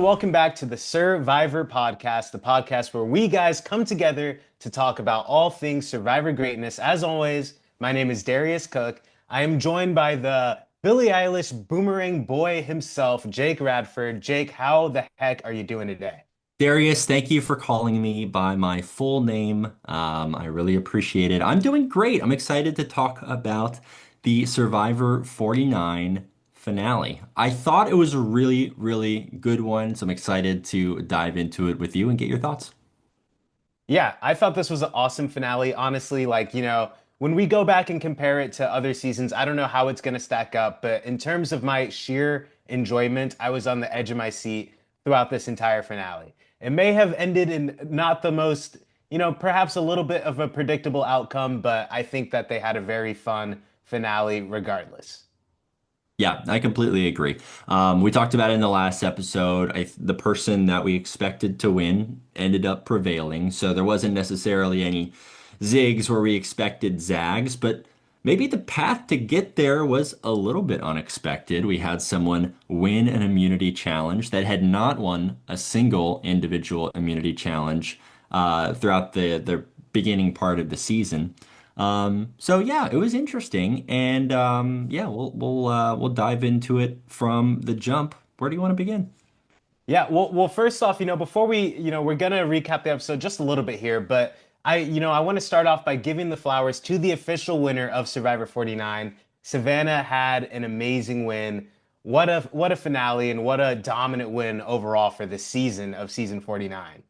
welcome back to the SirVivor podcast, the podcast where we guys come together to talk about all things Survivor greatness. As always, my name is Darius Cook. I am joined by the Billie Eilish boomerang boy himself, Jake Radford. Jake, how the heck are you doing today? Darius, thank you for calling me by my full name. I really appreciate it. I'm doing great. I'm excited to talk about the Survivor 49 finale. I thought it was a really, really good one, so I'm excited to dive into it with you and get your thoughts. Yeah, I thought this was an awesome finale. Honestly, when we go back and compare it to other seasons, I don't know how it's going to stack up, but in terms of my sheer enjoyment, I was on the edge of my seat throughout this entire finale. It may have ended in not the most, perhaps a little bit of a predictable outcome, but I think that they had a very fun finale regardless. Yeah, I completely agree. We talked about it in the last episode. The person that we expected to win ended up prevailing, so there wasn't necessarily any zigs where we expected zags, but maybe the path to get there was a little bit unexpected. We had someone win an immunity challenge that had not won a single individual immunity challenge throughout the beginning part of the season. So yeah, it was interesting, and yeah, we'll dive into it from the jump. Where do you want to begin? Yeah, well, first off, before we're gonna recap the episode just a little bit here, but I want to start off by giving the flowers to the official winner of Survivor 49. Savannah had an amazing win. What a finale and what a dominant win overall for this season of season 49.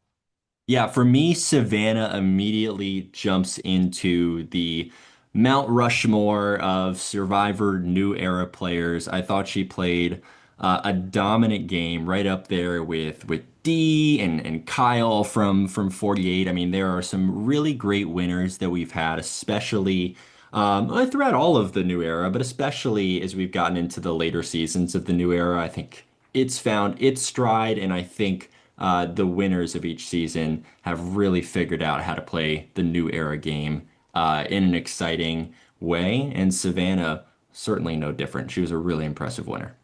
Yeah, for me, Savannah immediately jumps into the Mount Rushmore of Survivor New Era players. I thought she played a dominant game right up there with Dee and Kyle from 48. I mean, there are some really great winners that we've had, especially throughout all of the New Era, but especially as we've gotten into the later seasons of the New Era. I think it's found its stride, and I think the winners of each season have really figured out how to play the new era game in an exciting way. And Savannah, certainly no different. She was a really impressive winner.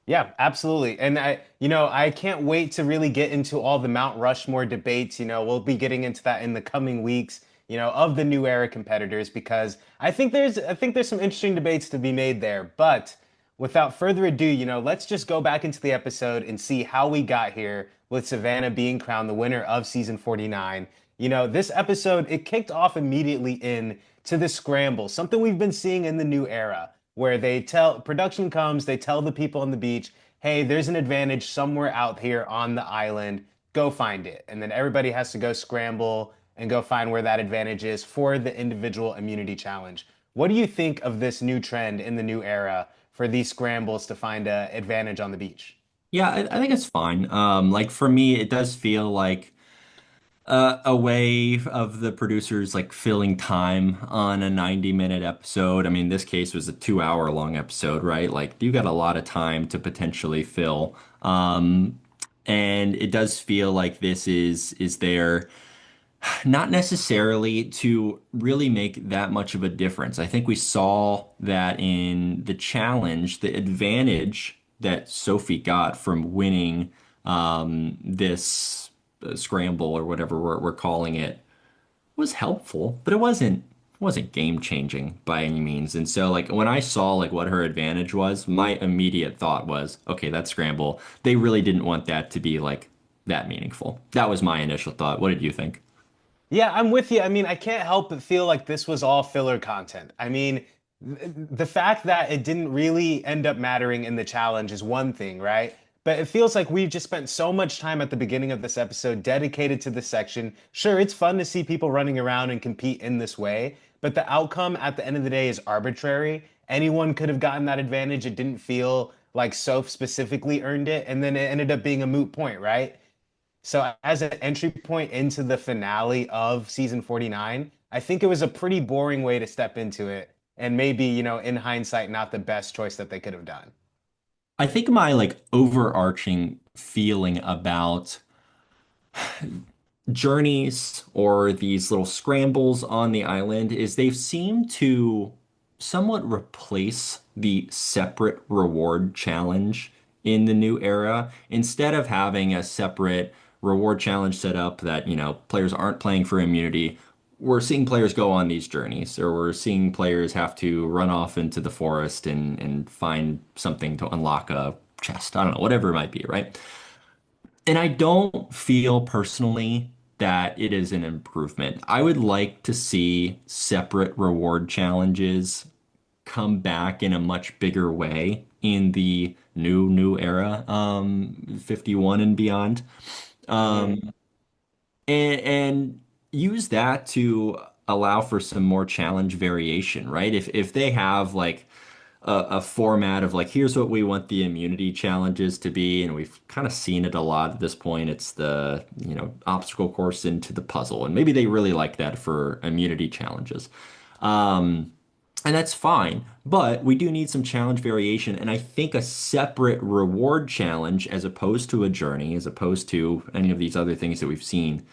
Yeah, absolutely. And I can't wait to really get into all the Mount Rushmore debates. We'll be getting into that in the coming weeks, of the new era competitors because I think there's some interesting debates to be made there. But without further ado, let's just go back into the episode and see how we got here with Savannah being crowned the winner of season 49. This episode, it kicked off immediately in to the scramble, something we've been seeing in the new era where they tell production comes, they tell the people on the beach, hey, there's an advantage somewhere out here on the island, go find it. And then everybody has to go scramble and go find where that advantage is for the individual immunity challenge. What do you think of this new trend in the new era for these scrambles to find an advantage on the beach? Yeah, I think it's fine. Like for me, it does feel like a way of the producers like filling time on a 90-minute episode. I mean, this case was a 2 hour long episode, right? Like you got a lot of time to potentially fill. And it does feel like this is there not necessarily to really make that much of a difference. I think we saw that in the challenge, the advantage that Sophie got from winning this scramble or whatever we're calling it was helpful, but it wasn't game changing by any means. And so like when I saw like what her advantage was, my immediate thought was, okay, that scramble, they really didn't want that to be like that meaningful. That was my initial thought. What did you think? Yeah, I'm with you. I mean, I can't help but feel like this was all filler content. I mean, the fact that it didn't really end up mattering in the challenge is one thing, right? But it feels like we've just spent so much time at the beginning of this episode dedicated to this section. Sure, it's fun to see people running around and compete in this way, but the outcome at the end of the day is arbitrary. Anyone could have gotten that advantage. It didn't feel like Soph specifically earned it, and then it ended up being a moot point, right? So as an entry point into the finale of season 49, I think it was a pretty boring way to step into it. And maybe, in hindsight, not the best choice that they could have done. I think my like overarching feeling about journeys or these little scrambles on the island is they've seemed to somewhat replace the separate reward challenge in the new era. Instead of having a separate reward challenge set up that, players aren't playing for immunity, we're seeing players go on these journeys, or we're seeing players have to run off into the forest and find something to unlock a chest. I don't know, whatever it might be, right? And I don't feel personally that it is an improvement. I would like to see separate reward challenges come back in a much bigger way in the new era, 51 and beyond. Mhm. Um, and use that to allow for some more challenge variation, right? If they have like a format of like, here's what we want the immunity challenges to be, and we've kind of seen it a lot at this point. It's the, obstacle course into the puzzle, and maybe they really like that for immunity challenges. Um, and that's fine, but we do need some challenge variation, and I think a separate reward challenge as opposed to a journey, as opposed to any of these other things that we've seen,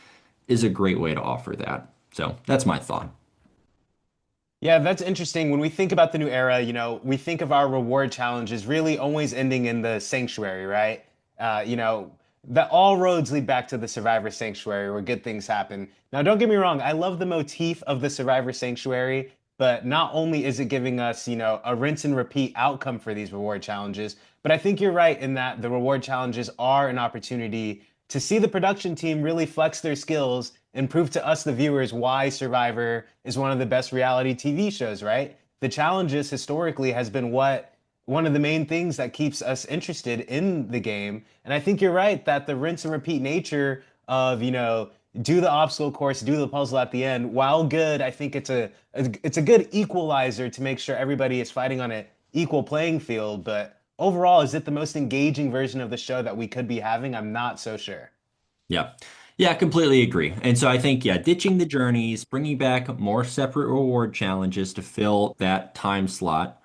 is a great way to offer that. So that's my thought. Yeah, that's interesting. When we think about the new era, we think of our reward challenges really always ending in the sanctuary, right? That all roads lead back to the Survivor Sanctuary where good things happen. Now, don't get me wrong, I love the motif of the Survivor Sanctuary, but not only is it giving us, a rinse and repeat outcome for these reward challenges, but I think you're right in that the reward challenges are an opportunity to see the production team really flex their skills and prove to us, the viewers, why Survivor is one of the best reality TV shows, right? The challenges historically has been one of the main things that keeps us interested in the game. And I think you're right that the rinse and repeat nature of, do the obstacle course, do the puzzle at the end, while good, I think it's a good equalizer to make sure everybody is fighting on an equal playing field. But overall, is it the most engaging version of the show that we could be having? I'm not so sure. Yeah. Yeah, completely agree. And so I think, yeah, ditching the journeys, bringing back more separate reward challenges to fill that time slot,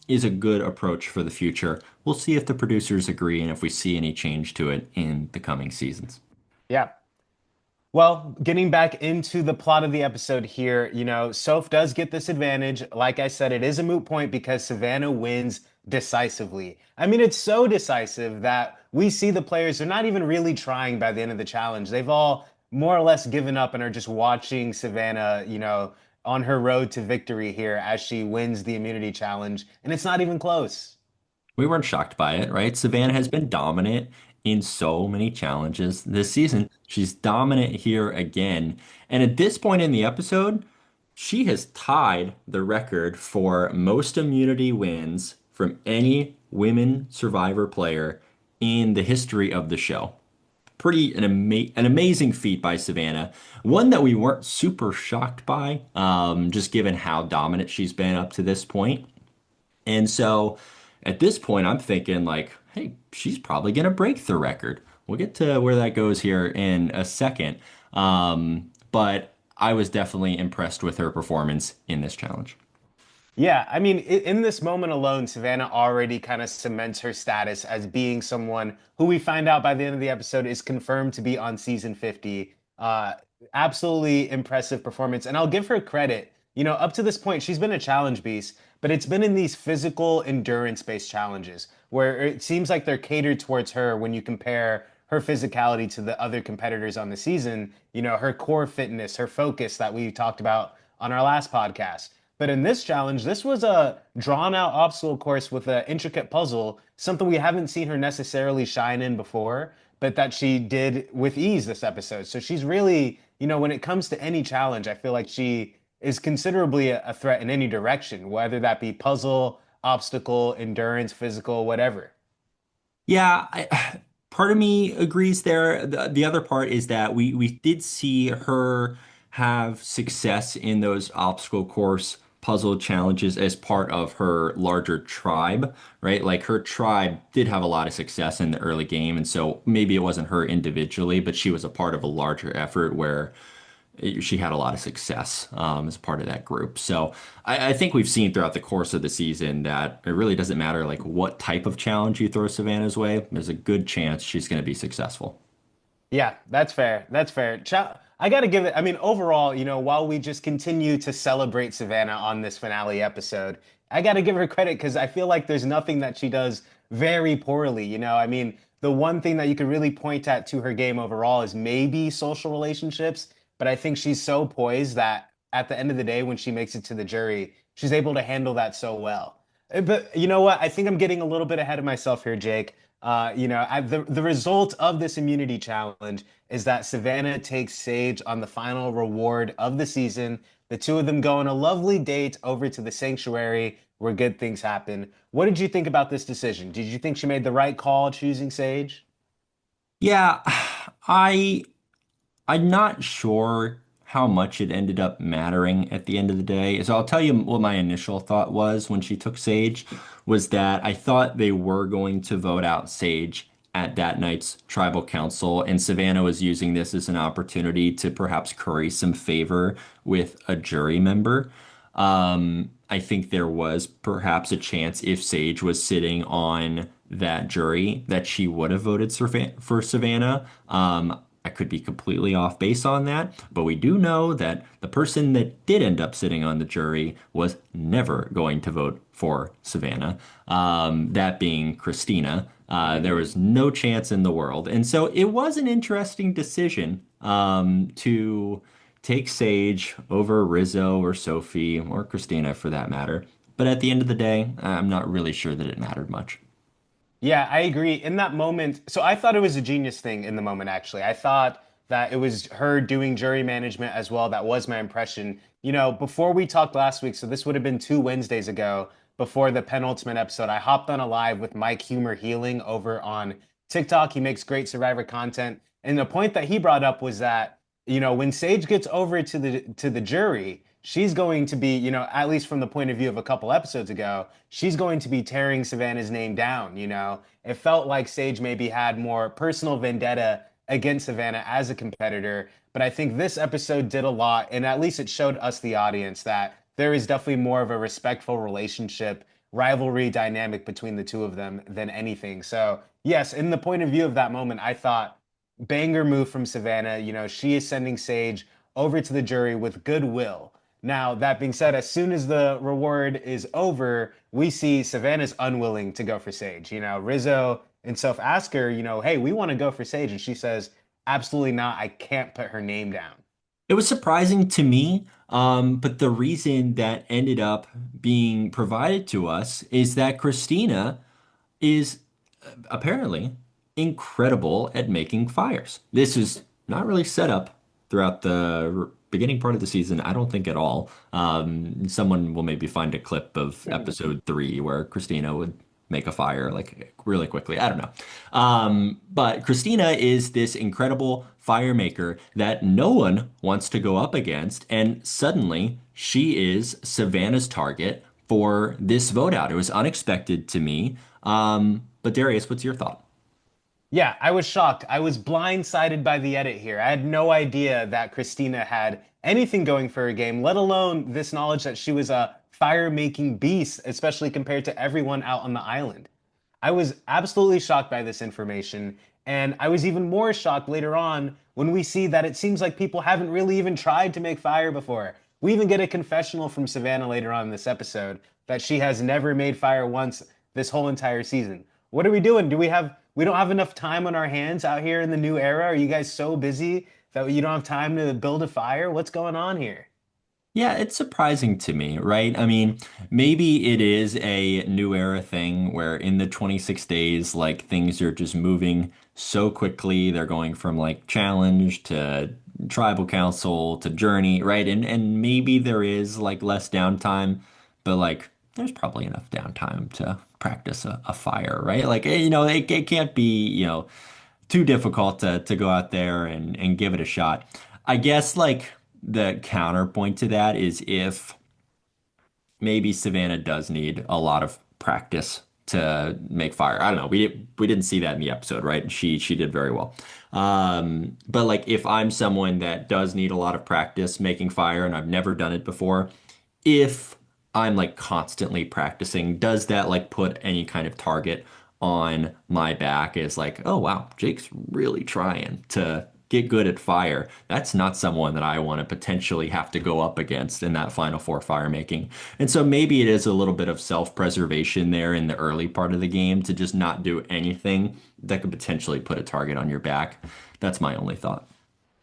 is a good approach for the future. We'll see if the producers agree and if we see any change to it in the coming seasons. Yeah. Well, getting back into the plot of the episode here, Soph does get this advantage. Like I said, it is a moot point because Savannah wins decisively. I mean, it's so decisive that we see the players, they're not even really trying by the end of the challenge. They've all more or less given up and are just watching Savannah, on her road to victory here as she wins the immunity challenge. And it's not even close. We weren't shocked by it, right? Savannah has been dominant in so many challenges this season. She's dominant here again. And at this point in the episode, she has tied the record for most immunity wins from any women survivor player in the history of the show. An amazing feat by Savannah. One that we weren't super shocked by, just given how dominant she's been up to this point. And so at this point, I'm thinking like, hey, she's probably going to break the record. We'll get to where that goes here in a second. But I was definitely impressed with her performance in this challenge. Yeah, I mean, in this moment alone, Savannah already kind of cements her status as being someone who we find out by the end of the episode is confirmed to be on season 50. Absolutely impressive performance. And I'll give her credit. Up to this point, she's been a challenge beast, but it's been in these physical endurance-based challenges where it seems like they're catered towards her when you compare her physicality to the other competitors on the season, her core fitness, her focus that we talked about on our last podcast. But in this challenge, this was a drawn out obstacle course with an intricate puzzle, something we haven't seen her necessarily shine in before, but that she did with ease this episode. So she's really, when it comes to any challenge, I feel like she is considerably a threat in any direction, whether that be puzzle, obstacle, endurance, physical, whatever. Yeah, part of me agrees there. The other part is that we did see her have success in those obstacle course puzzle challenges as part of her larger tribe, right? Like her tribe did have a lot of success in the early game, and so maybe it wasn't her individually, but she was a part of a larger effort where she had a lot of success as part of that group. So I think we've seen throughout the course of the season that it really doesn't matter like what type of challenge you throw Savannah's way. There's a good chance she's going to be successful. Yeah, that's fair. That's fair. I got to give it, I mean, overall, while we just continue to celebrate Savannah on this finale episode, I got to give her credit because I feel like there's nothing that she does very poorly. I mean, the one thing that you could really point at to her game overall is maybe social relationships, but I think she's so poised that at the end of the day, when she makes it to the jury, she's able to handle that so well. But you know what? I think I'm getting a little bit ahead of myself here, Jake. The result of this immunity challenge is that Savannah takes Sage on the final reward of the season. The two of them go on a lovely date over to the sanctuary where good things happen. What did you think about this decision? Did you think she made the right call choosing Sage? Yeah, I I'm not sure how much it ended up mattering at the end of the day. So I'll tell you what my initial thought was when she took Sage was that I thought they were going to vote out Sage at that night's tribal council, and Savannah was using this as an opportunity to perhaps curry some favor with a jury member. I think there was perhaps a chance if Sage was sitting on that jury that she would have voted for Savannah. I could be completely off base on that, but we do know that the person that did end up sitting on the jury was never going to vote for Savannah, that being Christina. There Hmm. was no chance in the world. And so it was an interesting decision to take Sage over Rizzo or Sophie or Christina for that matter. But at the end of the day, I'm not really sure that it mattered much. Yeah, I agree. In that moment, so I thought it was a genius thing in the moment, actually. I thought that it was her doing jury management as well. That was my impression. Before we talked last week, so this would have been 2 Wednesdays ago, before the penultimate episode, I hopped on a live with Mike Humor Healing over on TikTok. He makes great Survivor content. And the point that he brought up was that, when Sage gets over to the jury, she's going to be, at least from the point of view of a couple episodes ago, she's going to be tearing Savannah's name down. It felt like Sage maybe had more personal vendetta against Savannah as a competitor, but I think this episode did a lot, and at least it showed us, the audience, that there is definitely more of a respectful relationship, rivalry dynamic between the two of them than anything. So, yes, in the point of view of that moment, I thought banger move from Savannah. She is sending Sage over to the jury with goodwill. Now, that being said, as soon as the reward is over, we see Savannah's unwilling to go for Sage. Rizzo and Soph ask her, hey, we want to go for Sage. And she says, absolutely not. I can't put her name down. It was surprising to me, but the reason that ended up being provided to us is that Christina is apparently incredible at making fires. This is not really set up throughout the beginning part of the season, I don't think at all. Someone will maybe find a clip of episode 3 where Christina would make a fire like really quickly. I don't know. But Christina is this incredible fire maker that no one wants to go up against, and suddenly she is Savannah's target for this vote out. It was unexpected to me. But Darius, what's your thought? Yeah, I was shocked. I was blindsided by the edit here. I had no idea that Christina had anything going for her game, let alone this knowledge that she was a fire-making beast, especially compared to everyone out on the island. I was absolutely shocked by this information, and I was even more shocked later on when we see that it seems like people haven't really even tried to make fire before. We even get a confessional from Savannah later on in this episode that she has never made fire once this whole entire season. What are we doing? We don't have enough time on our hands out here in the new era? Are you guys so busy that you don't have time to build a fire? What's going on here? Yeah, it's surprising to me, right? I mean, maybe it is a new era thing where in the 26 days, like things are just moving so quickly. They're going from like challenge to tribal council to journey, right? And maybe there is like less downtime, but like there's probably enough downtime to practice a fire, right? Like, it can't be, too difficult to go out there and give it a shot. I guess like the counterpoint to that is if maybe Savannah does need a lot of practice to make fire. I don't know. We didn't see that in the episode, right? She did very well. But like if I'm someone that does need a lot of practice making fire and I've never done it before, if I'm like constantly practicing, does that like put any kind of target on my back as like, oh wow, Jake's really trying to get good at fire, that's not someone that I want to potentially have to go up against in that final four fire making. And so maybe it is a little bit of self-preservation there in the early part of the game to just not do anything that could potentially put a target on your back. That's my only thought.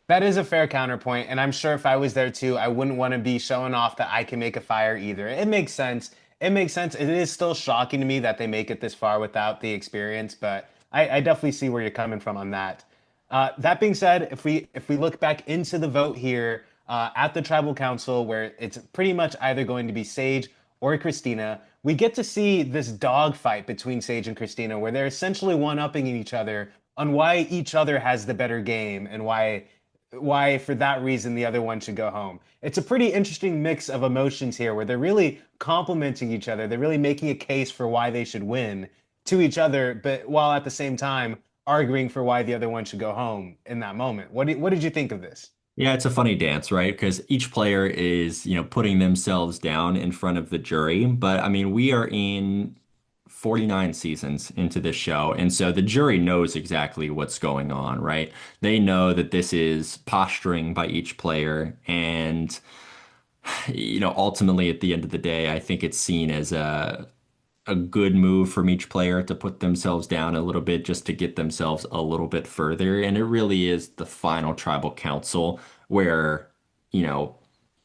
That is a fair counterpoint, and I'm sure if I was there too, I wouldn't want to be showing off that I can make a fire either. It makes sense. It makes sense. It is still shocking to me that they make it this far without the experience, but I definitely see where you're coming from on that. That being said, if we look back into the vote here at the tribal council, where it's pretty much either going to be Sage or Christina, we get to see this dogfight between Sage and Christina, where they're essentially one-upping each other on why each other has the better game and why for that reason the other one should go home. It's a pretty interesting mix of emotions here where they're really complimenting each other. They're really making a case for why they should win to each other, but while at the same time arguing for why the other one should go home in that moment. What did you think of this? Yeah, it's a funny dance, right? Because each player is, putting themselves down in front of the jury. But I mean, we are in 49 seasons into this show. And so the jury knows exactly what's going on, right? They know that this is posturing by each player. And, ultimately at the end of the day, I think it's seen as a good move from each player to put themselves down a little bit just to get themselves a little bit further. And it really is the final tribal council where, you know,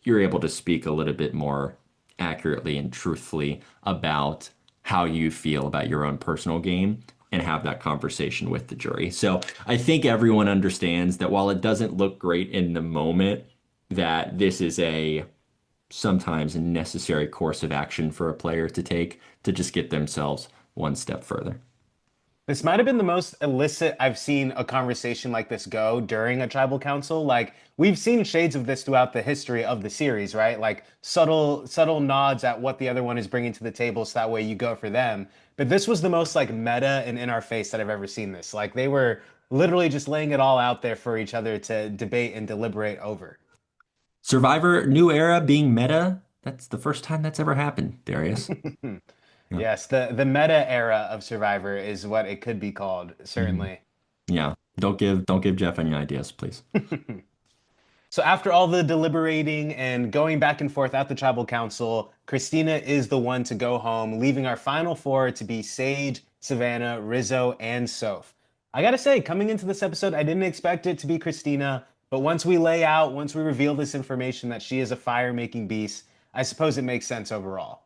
you're able to speak a little bit more accurately and truthfully about how you feel about your own personal game and have that conversation with the jury. So I think everyone understands that while it doesn't look great in the moment, that this is a sometimes a necessary course of action for a player to take to just get themselves one step further. This might have been the most illicit I've seen a conversation like this go during a tribal council. Like we've seen shades of this throughout the history of the series, right? Like subtle nods at what the other one is bringing to the table, so that way you go for them. But this was the most like meta and in our face that I've ever seen this. Like they were literally just laying it all out there for each other to debate and deliberate over. Survivor, new era being meta, that's the first time that's ever happened, Darius. Yeah. Yes, the meta era of Survivor is what it could be called, Mhm. certainly. Yeah. Don't give Jeff any ideas, please. So after all the deliberating and going back and forth at the tribal council, Christina is the one to go home, leaving our final four to be Sage, Savannah, Rizzo, and Soph. I gotta say, coming into this episode, I didn't expect it to be Christina, but once we reveal this information that she is a fire-making beast, I suppose it makes sense overall.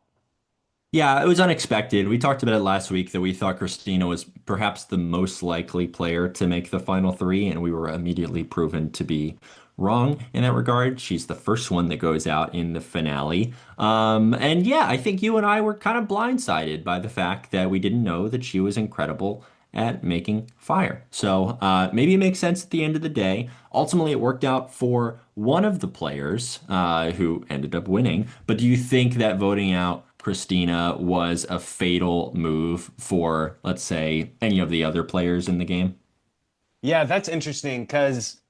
Yeah, it was unexpected. We talked about it last week that we thought Christina was perhaps the most likely player to make the final three, and we were immediately proven to be wrong in that regard. She's the first one that goes out in the finale. And yeah, I think you and I were kind of blindsided by the fact that we didn't know that she was incredible at making fire. So maybe it makes sense at the end of the day. Ultimately, it worked out for one of the players who ended up winning. But do you think that voting out Christina was a fatal move for, let's say, any of the other players in the game? Yeah, that's interesting because,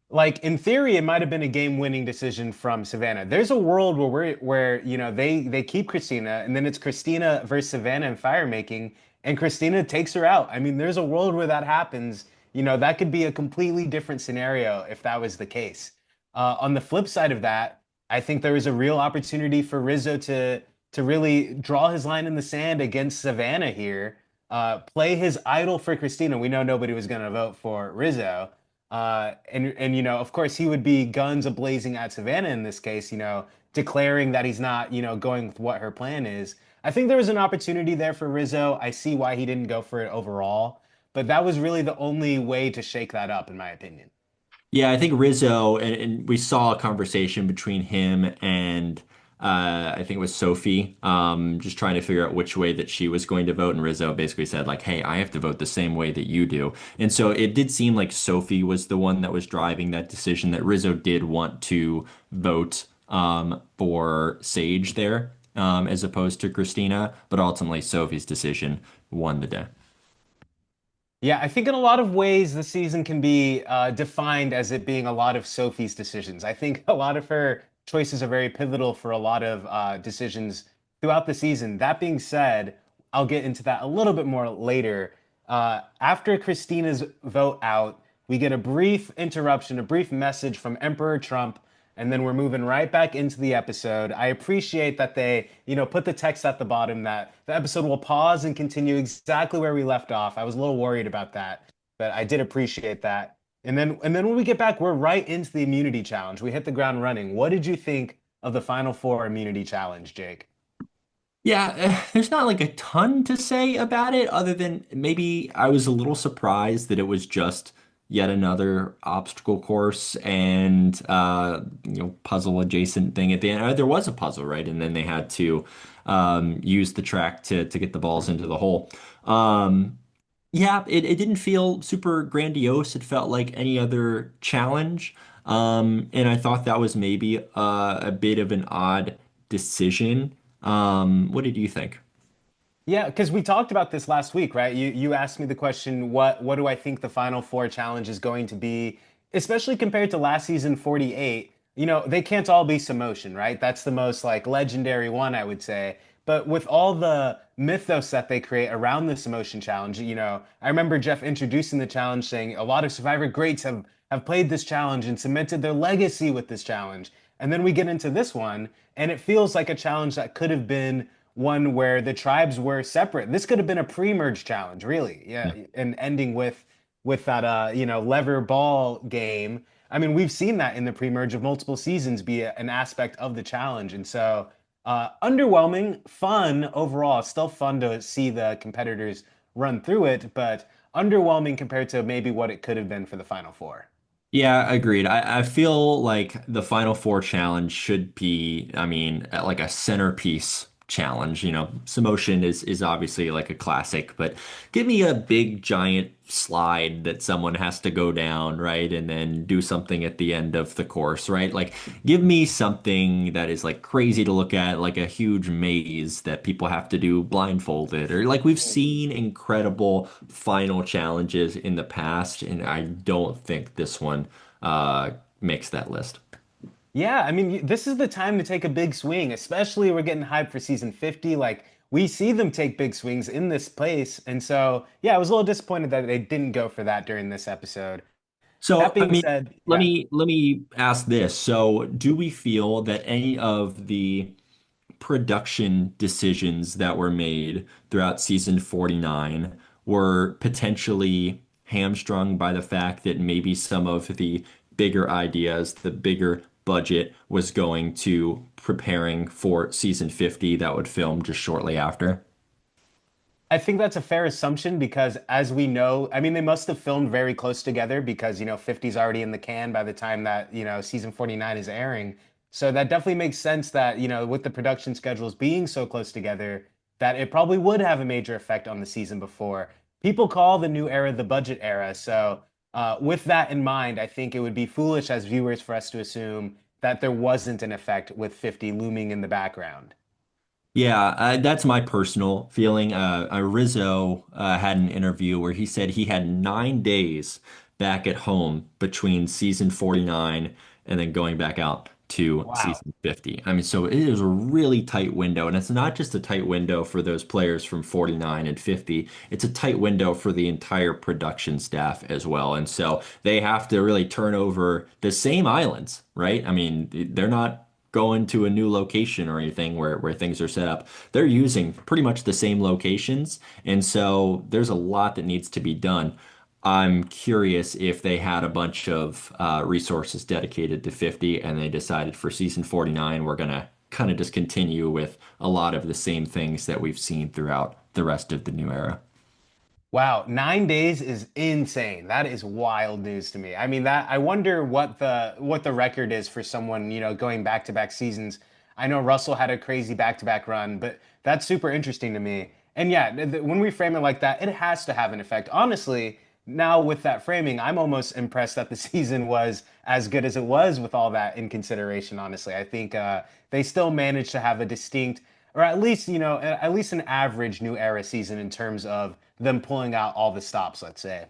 like, in theory, it might have been a game-winning decision from Savannah. There's a world where they keep Christina, and then it's Christina versus Savannah in fire making, and Christina takes her out. I mean, there's a world where that happens. That could be a completely different scenario if that was the case. On the flip side of that, I think there was a real opportunity for Rizzo to really draw his line in the sand against Savannah here, play his idol for Christina. We know nobody was going to vote for Rizzo. And of course, he would be guns a-blazing at Savannah in this case, declaring that he's not, going with what her plan is. I think there was an opportunity there for Rizzo. I see why he didn't go for it overall, but that was really the only way to shake that up, in my opinion. Yeah, I think Rizzo, and we saw a conversation between him and I think it was Sophie, just trying to figure out which way that she was going to vote. And Rizzo basically said, like, hey, I have to vote the same way that you do. And so it did seem like Sophie was the one that was driving that decision, that Rizzo did want to vote for Sage there, as opposed to Christina. But ultimately, Sophie's decision won the day. Yeah, I think in a lot of ways the season can be defined as it being a lot of Sophie's decisions. I think a lot of her choices are very pivotal for a lot of decisions throughout the season. That being said, I'll get into that a little bit more later. After Christina's vote out, We get a brief interruption, a brief message from Emperor Trump, and then we're moving right back into the episode. I appreciate that they, put the text at the bottom that the episode will pause and continue exactly where we left off. I was a little worried about that, but I did appreciate that. And then when we get back, we're right into the immunity challenge. We hit the ground running. What did you think of the Final Four immunity challenge, Jake? Yeah, there's not like a ton to say about it other than maybe I was a little surprised that it was just yet another obstacle course and puzzle adjacent thing at the end. There was a puzzle, right? And then they had to use the track to get the balls into the hole. Yeah, it didn't feel super grandiose. It felt like any other challenge. And I thought that was maybe a bit of an odd decision. What did you think? Yeah, because we talked about this last week, right? You asked me the question, what do I think the Final Four challenge is going to be, especially compared to last season 48. They can't all be Samotion, right? That's the most like legendary one, I would say. But with all the mythos that they create around this Samotion challenge, I remember Jeff introducing the challenge saying a lot of Survivor greats have played this challenge and cemented their legacy with this challenge. And then we get into this one, and it feels like a challenge that could have been one where the tribes were separate. This could have been a pre-merge challenge, really. Yeah, and ending with that lever ball game. I mean, we've seen that in the pre-merge of multiple seasons be an aspect of the challenge. And so underwhelming, fun overall. Still fun to see the competitors run through it, but underwhelming compared to maybe what it could have been for the Final Four. Yeah, agreed. I feel like the Final Four challenge should be, I mean, like a centerpiece challenge. Samotion is obviously like a classic, but give me a big giant slide that someone has to go down, right? And then do something at the end of the course, right? Like give me something that is like crazy to look at, like a huge maze that people have to do blindfolded, or like we've seen incredible final challenges in the past, and I don't think this one uh makes that list. Yeah, I mean, this is the time to take a big swing, especially we're getting hyped for season 50. Like, we see them take big swings in this place. And so, yeah, I was a little disappointed that they didn't go for that during this episode. That So, I being mean, said, let yeah. me ask this. So, do we feel that any of the production decisions that were made throughout season 49 were potentially hamstrung by the fact that maybe some of the bigger ideas, the bigger budget was going to preparing for season 50 that would film just shortly after? I think that's a fair assumption because, as we know, I mean, they must have filmed very close together because, 50's already in the can by the time that, season 49 is airing. So that definitely makes sense that, with the production schedules being so close together, that it probably would have a major effect on the season before. People call the new era the budget era. So, with that in mind, I think it would be foolish as viewers for us to assume that there wasn't an effect with 50 looming in the background. Yeah, that's my personal feeling. Rizzo had an interview where he said he had 9 days back at home between season 49 and then going back out to Wow. season 50. I mean, so it is a really tight window, and it's not just a tight window for those players from 49 and 50. It's a tight window for the entire production staff as well. And so they have to really turn over the same islands, right? I mean, they're not going to a new location or anything where things are set up. They're using pretty much the same locations. And so there's a lot that needs to be done. I'm curious if they had a bunch of resources dedicated to 50 and they decided for season 49, we're going to kind of just continue with a lot of the same things that we've seen throughout the rest of the new era. Wow, 9 days is insane. That is wild news to me. I mean, that I wonder what the record is for someone, going back-to-back seasons. I know Russell had a crazy back-to-back run, but that's super interesting to me. And yeah, when we frame it like that, it has to have an effect. Honestly, now with that framing, I'm almost impressed that the season was as good as it was with all that in consideration, honestly. I think they still managed to have a distinct or at least at least an average new era season in terms of them pulling out all the stops, let's say.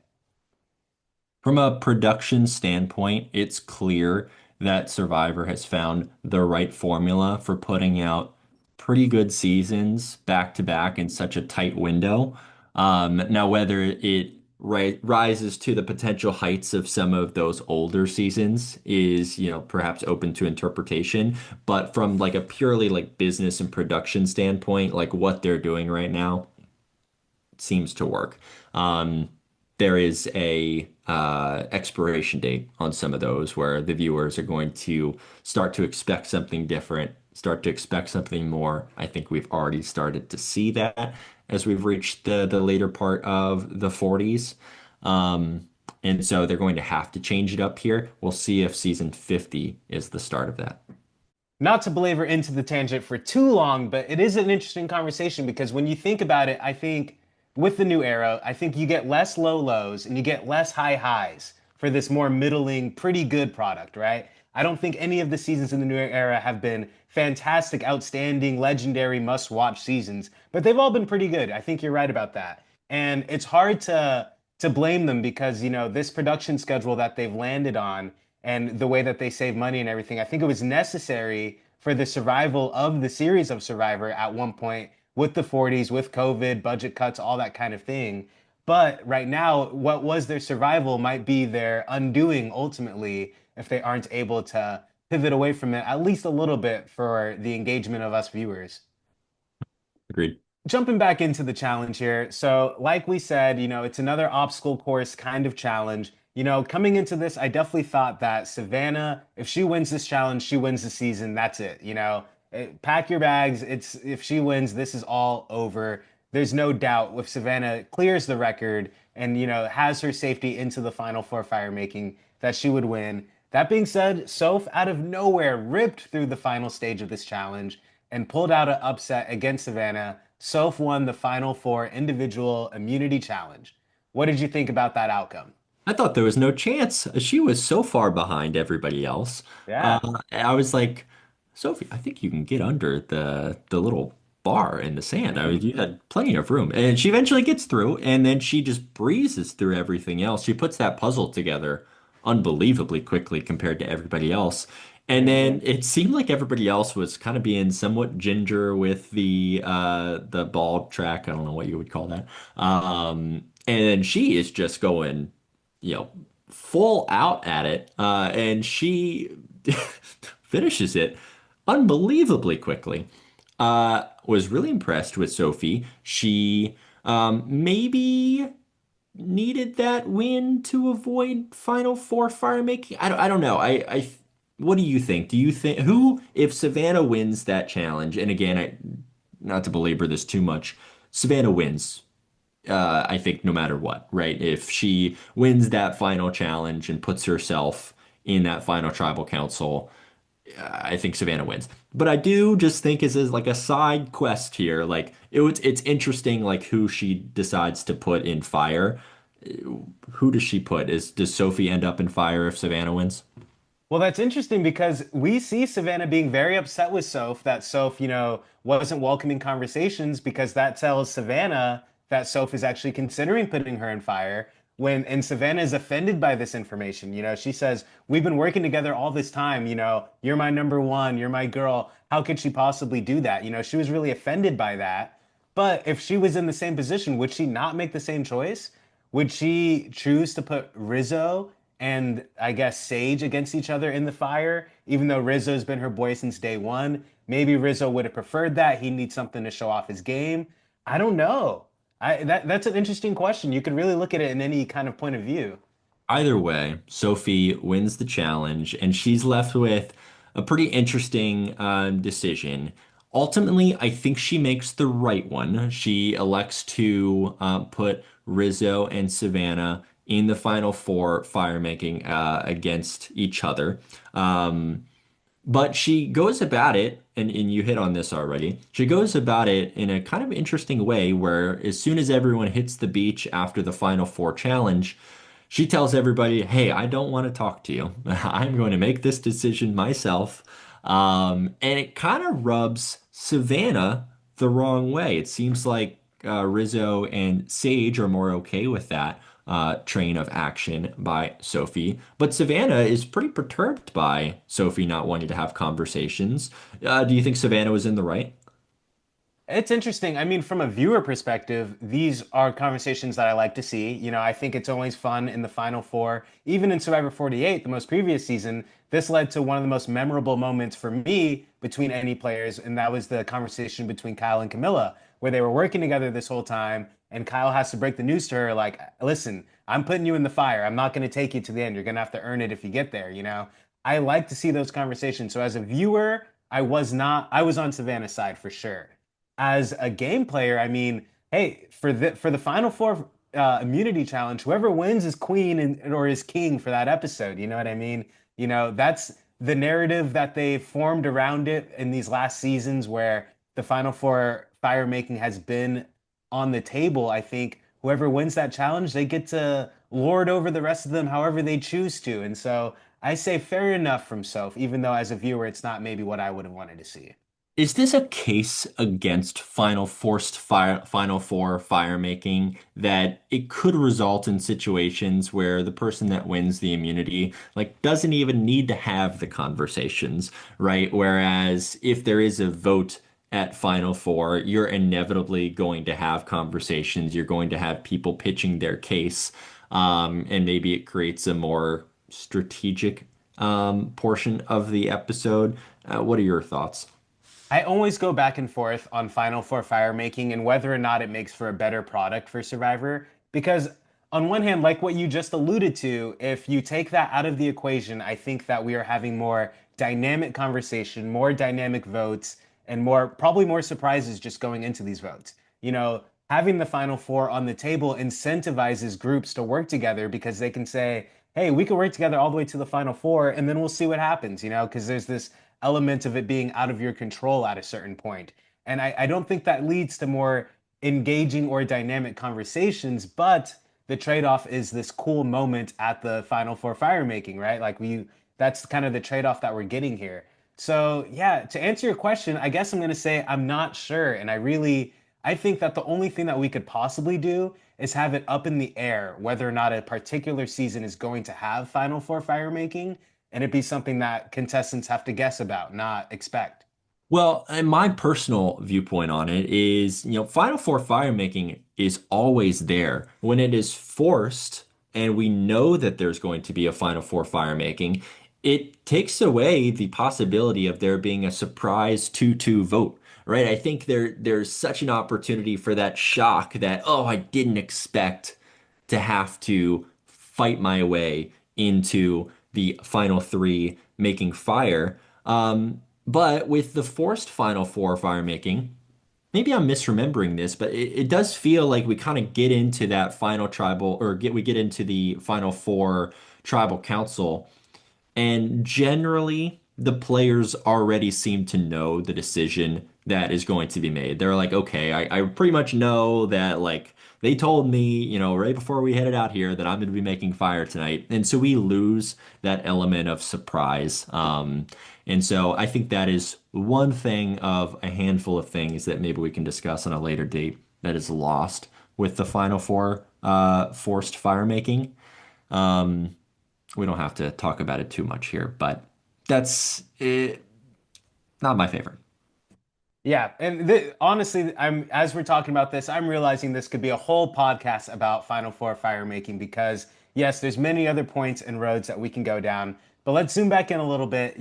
From a production standpoint, it's clear that Survivor has found the right formula for putting out pretty good seasons back to back in such a tight window. Now, whether it rises to the potential heights of some of those older seasons is, perhaps open to interpretation. But from like a purely like business and production standpoint, like what they're doing right now seems to work. Um, there is a expiration date on some of those where the viewers are going to start to expect something different, start to expect something more. I think we've already started to see that as we've reached the later part of the 40s. And so they're going to have to change it up here. We'll see if season 50 is the start of that. Not to belabor into the tangent for too long, but it is an interesting conversation because when you think about it, I think with the new era, I think you get less low lows and you get less high highs for this more middling, pretty good product, right? I don't think any of the seasons in the new era have been fantastic, outstanding, legendary, must watch seasons, but they've all been pretty good. I think you're right about that. And it's hard to blame them because, this production schedule that they've landed on and the way that they save money and everything. I think it was necessary for the survival of the series of Survivor at one point with the 40s, with COVID, budget cuts, all that kind of thing. But right now, what was their survival might be their undoing ultimately if they aren't able to pivot away from it at least a little bit for the engagement of us viewers. Agreed. Jumping back into the challenge here. So, like we said, it's another obstacle course kind of challenge. Coming into this, I definitely thought that Savannah, if she wins this challenge, she wins the season. That's it. Pack your bags. It's if she wins, this is all over. There's no doubt if Savannah clears the record and has her safety into the final four fire making that she would win. That being said, Soph out of nowhere ripped through the final stage of this challenge and pulled out an upset against Savannah. Soph won the final four individual immunity challenge. What did you think about that outcome? I thought there was no chance. She was so far behind everybody else. Yeah. I was like, Sophie, I think you can get under the little bar in the sand. I mean, you had plenty of room. And she eventually gets through, and then she just breezes through everything else. She puts that puzzle together unbelievably quickly compared to everybody else. And then it seemed like everybody else was kind of being somewhat ginger with the ball track. I don't know what you would call that. And then she is just going full out at it, and she finishes it unbelievably quickly. Was really impressed with Sophie. She maybe needed that win to avoid Final Four fire making. I don't know. What do you think? Do you think if Savannah wins that challenge, and again, not to belabor this too much, Savannah wins I think no matter what, right? If she wins that final challenge and puts herself in that final tribal council, I think Savannah wins. But I do just think as like a side quest here, like it's interesting like who she decides to put in fire. Who does she put? Does Sophie end up in fire if Savannah wins? Well, that's interesting because we see Savannah being very upset with Soph that Soph, wasn't welcoming conversations because that tells Savannah that Soph is actually considering putting her in fire. And Savannah is offended by this information. She says, "We've been working together all this time. You're my number one. You're my girl. How could she possibly do that?" She was really offended by that. But if she was in the same position, would she not make the same choice? Would she choose to put Rizzo and I guess Sage against each other in the fire, even though Rizzo's been her boy since day one? Maybe Rizzo would have preferred that. He needs something to show off his game. I don't know. That's an interesting question. You could really look at it in any kind of point of view. Either way, Sophie wins the challenge, and she's left with a pretty interesting decision. Ultimately, I think she makes the right one. She elects to put Rizzo and Savannah in the final four fire making against each other. But she goes about it, and you hit on this already. She goes about it in a kind of interesting way where as soon as everyone hits the beach after the final four challenge, she tells everybody, "Hey, I don't want to talk to you. I'm going to make this decision myself." And it kind of rubs Savannah the wrong way. It seems like Rizzo and Sage are more okay with that train of action by Sophie. But Savannah is pretty perturbed by Sophie not wanting to have conversations. Do you think Savannah was in the right? It's interesting. I mean, from a viewer perspective, these are conversations that I like to see. I think it's always fun in the Final Four. Even in Survivor 48, the most previous season, this led to one of the most memorable moments for me between any players, and that was the conversation between Kyle and Camilla, where they were working together this whole time, and Kyle has to break the news to her, like, listen, I'm putting you in the fire. I'm not going to take you to the end. You're going to have to earn it if you get there. I like to see those conversations. So as a viewer, I was on Savannah's side for sure. As a game player, I mean, hey, for the Final Four immunity challenge, whoever wins is queen or is king for that episode. You know what I mean? That's the narrative that they've formed around it in these last seasons where the Final Four fire making has been on the table. I think whoever wins that challenge, they get to lord over the rest of them however they choose to. And so I say fair enough from Soph, even though as a viewer, it's not maybe what I would have wanted to see. Is this a case against Final Four fire making that it could result in situations where the person that wins the immunity like doesn't even need to have the conversations, right? Whereas if there is a vote at Final Four, you're inevitably going to have conversations. You're going to have people pitching their case, and maybe it creates a more strategic portion of the episode. What are your thoughts? I always go back and forth on Final Four fire making and whether or not it makes for a better product for Survivor. Because, on one hand, like what you just alluded to, if you take that out of the equation, I think that we are having more dynamic conversation, more dynamic votes, and probably more surprises just going into these votes. Having the Final Four on the table incentivizes groups to work together because they can say, hey, we can work together all the way to the Final Four, and then we'll see what happens, because there's this element of it being out of your control at a certain point. And I don't think that leads to more engaging or dynamic conversations, but the trade-off is this cool moment at the Final Four fire making, right? That's kind of the trade-off that we're getting here. So yeah, to answer your question, I guess I'm gonna say I'm not sure. And I think that the only thing that we could possibly do is have it up in the air whether or not a particular season is going to have Final Four fire making and it be something that contestants have to guess about, not expect. Well, and my personal viewpoint on it is, Final Four fire making is always there. When it is forced and we know that there's going to be a Final Four fire making, it takes away the possibility of there being a surprise 2-2 vote, right? I think there's such an opportunity for that shock that, oh, I didn't expect to have to fight my way into the final three making fire. But with the forced Final Four fire making, maybe I'm misremembering this, but it does feel like we kind of get into that final tribal or we get into the Final Four tribal council and generally, the players already seem to know the decision that is going to be made. They're like, okay, I pretty much know that, like, they told me, right before we headed out here that I'm going to be making fire tonight. And so we lose that element of surprise. And so I think that is one thing of a handful of things that maybe we can discuss on a later date that is lost with the Final Four forced fire making. Um, we don't have to talk about it too much here, but that's not my favorite. Yeah, and honestly, I'm as we're talking about this, I'm realizing this could be a whole podcast about Final Four fire making because yes, there's many other points and roads that we can go down. But let's zoom back in a little bit.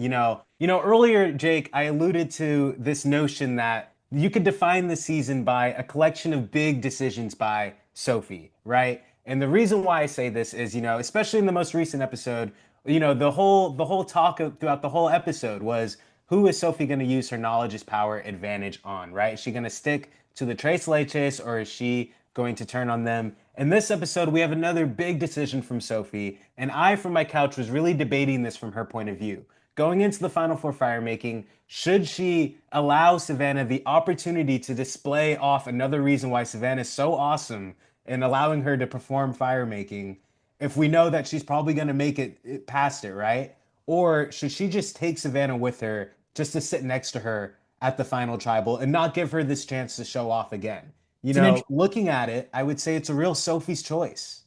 Earlier, Jake, I alluded to this notion that you could define the season by a collection of big decisions by Sophie, right? And the reason why I say this is, especially in the most recent episode, the whole talk throughout the whole episode was who is Sophie going to use her knowledge is power advantage on, right? Is she going to stick to the Tres Leches or is she going to turn on them? In this episode, we have another big decision from Sophie, and I, from my couch, was really debating this from her point of view. Going into the Final Four fire making, should she allow Savannah the opportunity to display off another reason why Savannah is so awesome and allowing her to perform fire making if we know that she's probably going to make it past it, right? Or should she just take Savannah with her just to sit next to her at the final tribal and not give her this chance to show off again? It's an int Looking at it, I would say it's a real Sophie's choice.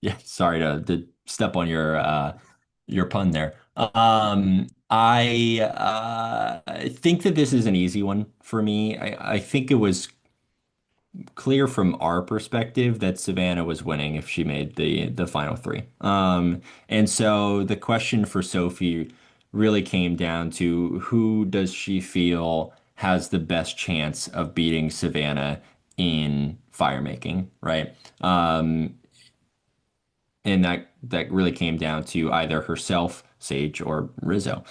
Yeah, sorry to step on your pun there. I think that this is an easy one for me. I think it was clear from our perspective that Savannah was winning if she made the final three. And so the question for Sophie really came down to who does she feel has the best chance of beating Savannah in fire making, right? And that really came down to either herself, Sage, or Rizzo.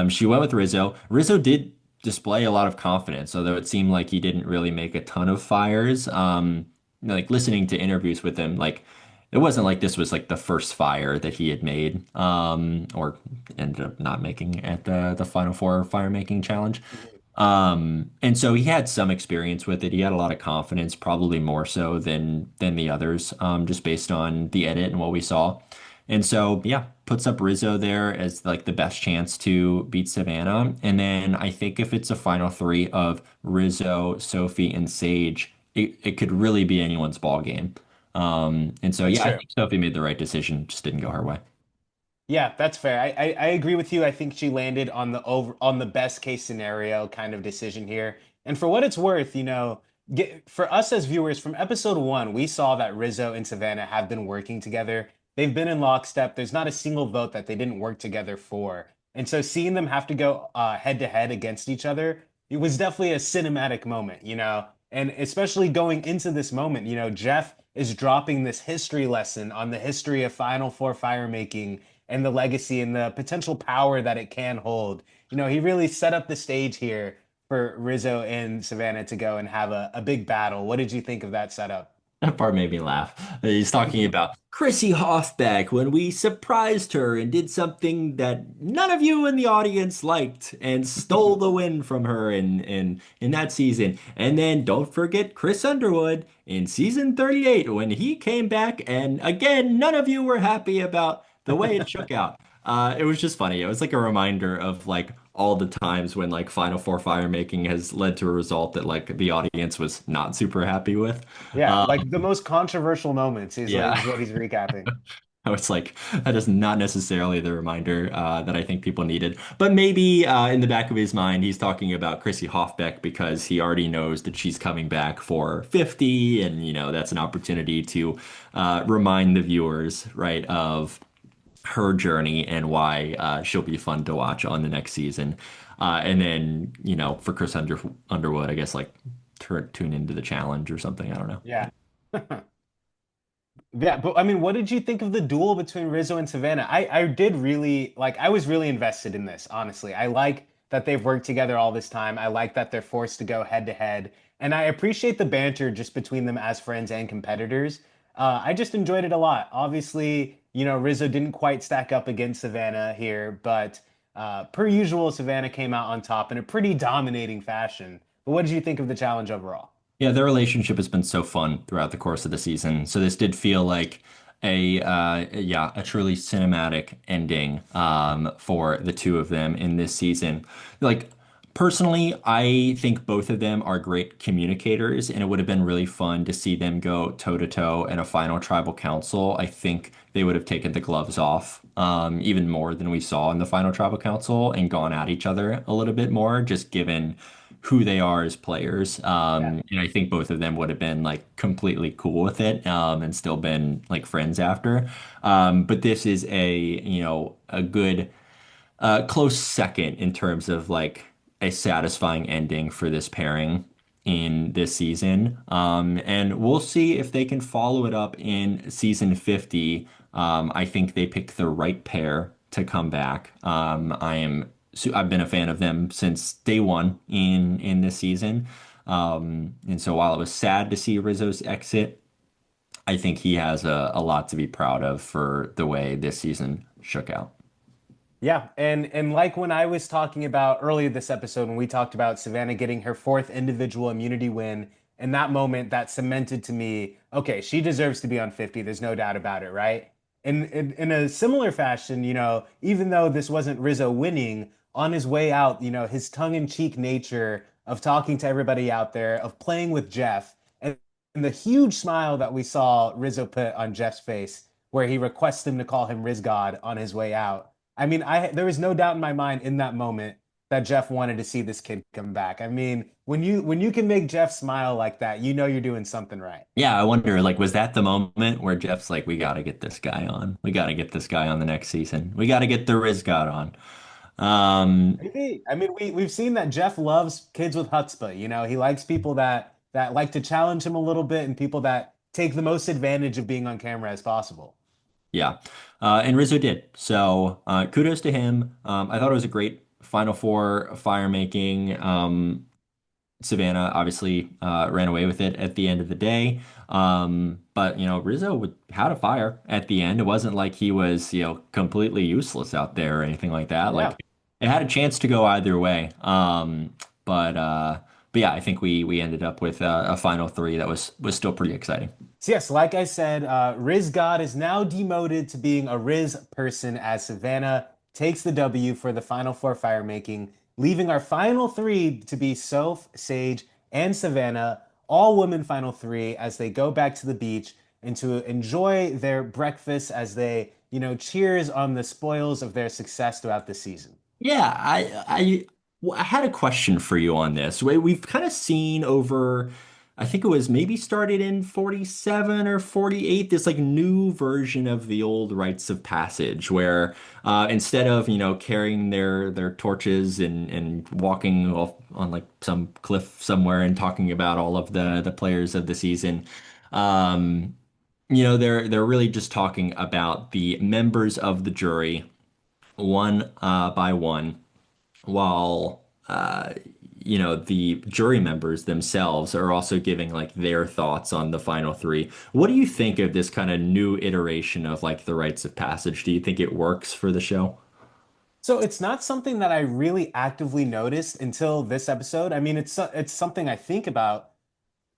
She went with Rizzo. Rizzo did display a lot of confidence, although it seemed like he didn't really make a ton of fires. Like listening to interviews with him, like it wasn't like this was like the first fire that he had made, or ended up not making at the Final Four fire making challenge. Mhm. And so he had some experience with it. He had a lot of confidence, probably more so than the others, just based on the edit and what we saw. And so, yeah, puts up Rizzo there as like the best chance to beat Savannah. And then I think if it's a final three of Rizzo, Sophie, and Sage, it could really be anyone's ball game. And so, That's yeah, I true. think Sophie made the right decision, just didn't go her way. Yeah, that's fair. I agree with you. I think she landed on the best case scenario kind of decision here. And for what it's worth, for us as viewers from episode one, we saw that Rizzo and Savannah have been working together. They've been in lockstep. There's not a single vote that they didn't work together for. And so seeing them have to go head to head against each other, it was definitely a cinematic moment. And especially going into this moment, Jeff is dropping this history lesson on the history of Final Four fire making and the legacy and the potential power that it can hold. He really set up the stage here for Rizzo and Savannah to go and have a big battle. What did you think of that setup? That part made me laugh. He's talking about Chrissy Hoffbeck when we surprised her and did something that none of you in the audience liked and stole the win from her in that season. And then don't forget Chris Underwood in season 38 when he came back and again none of you were happy about the way it shook out. It was just funny. It was like a reminder of like all the times when like Final Four fire making has led to a result that like the audience was not super happy with. Yeah, Uh, like the most controversial moments yeah, is what he's recapping. I was like, that is not necessarily the reminder that I think people needed. But maybe in the back of his mind, he's talking about Chrissy Hoffbeck because he already knows that she's coming back for 50, and that's an opportunity to remind the viewers, right, of her journey and why she'll be fun to watch on the next season. And then, for Underwood, I guess like tune into the challenge or something. I don't know. Yeah. Yeah, but I mean, what did you think of the duel between Rizzo and Savannah? I did really like I was really invested in this, honestly. I like that they've worked together all this time. I like that they're forced to go head to head. And I appreciate the banter just between them as friends and competitors. I just enjoyed it a lot. Obviously, Rizzo didn't quite stack up against Savannah here, but per usual, Savannah came out on top in a pretty dominating fashion. But what did you think of the challenge overall? Yeah, their relationship has been so fun throughout the course of the season. So this did feel like a truly cinematic ending for the two of them in this season. Like personally, I think both of them are great communicators, and it would have been really fun to see them go toe to toe in a final tribal council. I think they would have taken the gloves off even more than we saw in the final tribal council and gone at each other a little bit more, just given who they are as players. Yeah. And I think both of them would have been like completely cool with it, and still been like friends after. But this is a good close second in terms of like a satisfying ending for this pairing in this season. And we'll see if they can follow it up in season 50. I think they picked the right pair to come back. I've been a fan of them since day one in this season. And so while it was sad to see Rizzo's exit, I think he has a lot to be proud of for the way this season shook out. Yeah, and like when I was talking about earlier this episode when we talked about Savannah getting her fourth individual immunity win, in that moment that cemented to me, okay, she deserves to be on 50. There's no doubt about it, right? In a similar fashion, even though this wasn't Rizzo winning, on his way out, his tongue-in-cheek nature of talking to everybody out there, of playing with Jeff, and the huge smile that we saw Rizzo put on Jeff's face, where he requests him to call him Riz God on his way out. I mean, I there was no doubt in my mind in that moment that Jeff wanted to see this kid come back. I mean, when you can make Jeff smile like that, you know you're doing something right. Yeah, I wonder, like, was that the moment where Jeff's like, we got to get this guy on. We got to get this guy on the next season. We got to get the Riz God on. Um, Maybe. I mean, we've seen that Jeff loves kids with chutzpah. You know, he likes people that like to challenge him a little bit and people that take the most advantage of being on camera as possible. yeah. And Rizzo did. So kudos to him. I thought it was a great Final Four fire making. Savannah obviously ran away with it at the end of the day. But Rizzo had a fire at the end. It wasn't like he was, completely useless out there or anything like that. Like Yeah. it had a chance to go either way. But uh, but yeah, I think we ended up with a final three that was still pretty exciting. So yes, like I said, Riz God is now demoted to being a Riz person as Savannah takes the W for the Final Four fire making, leaving our final three to be Soph, Sage, and Savannah, all women final three as they go back to the beach and to enjoy their breakfast as they, cheers on the spoils of their success throughout the season. Yeah, I had a question for you on this. We've kind of seen over, I think it was maybe started in 47 or 48, this like new version of the old rites of passage where instead of, carrying their torches and walking off on like some cliff somewhere and talking about all of the players of the season, um, they're really just talking about the members of the jury one by one, while the jury members themselves are also giving like their thoughts on the final three. What do you think of this kind of new iteration of like the rites of passage? Do you think it works for the show? So it's not something that I really actively noticed until this episode. I mean, it's something I think about.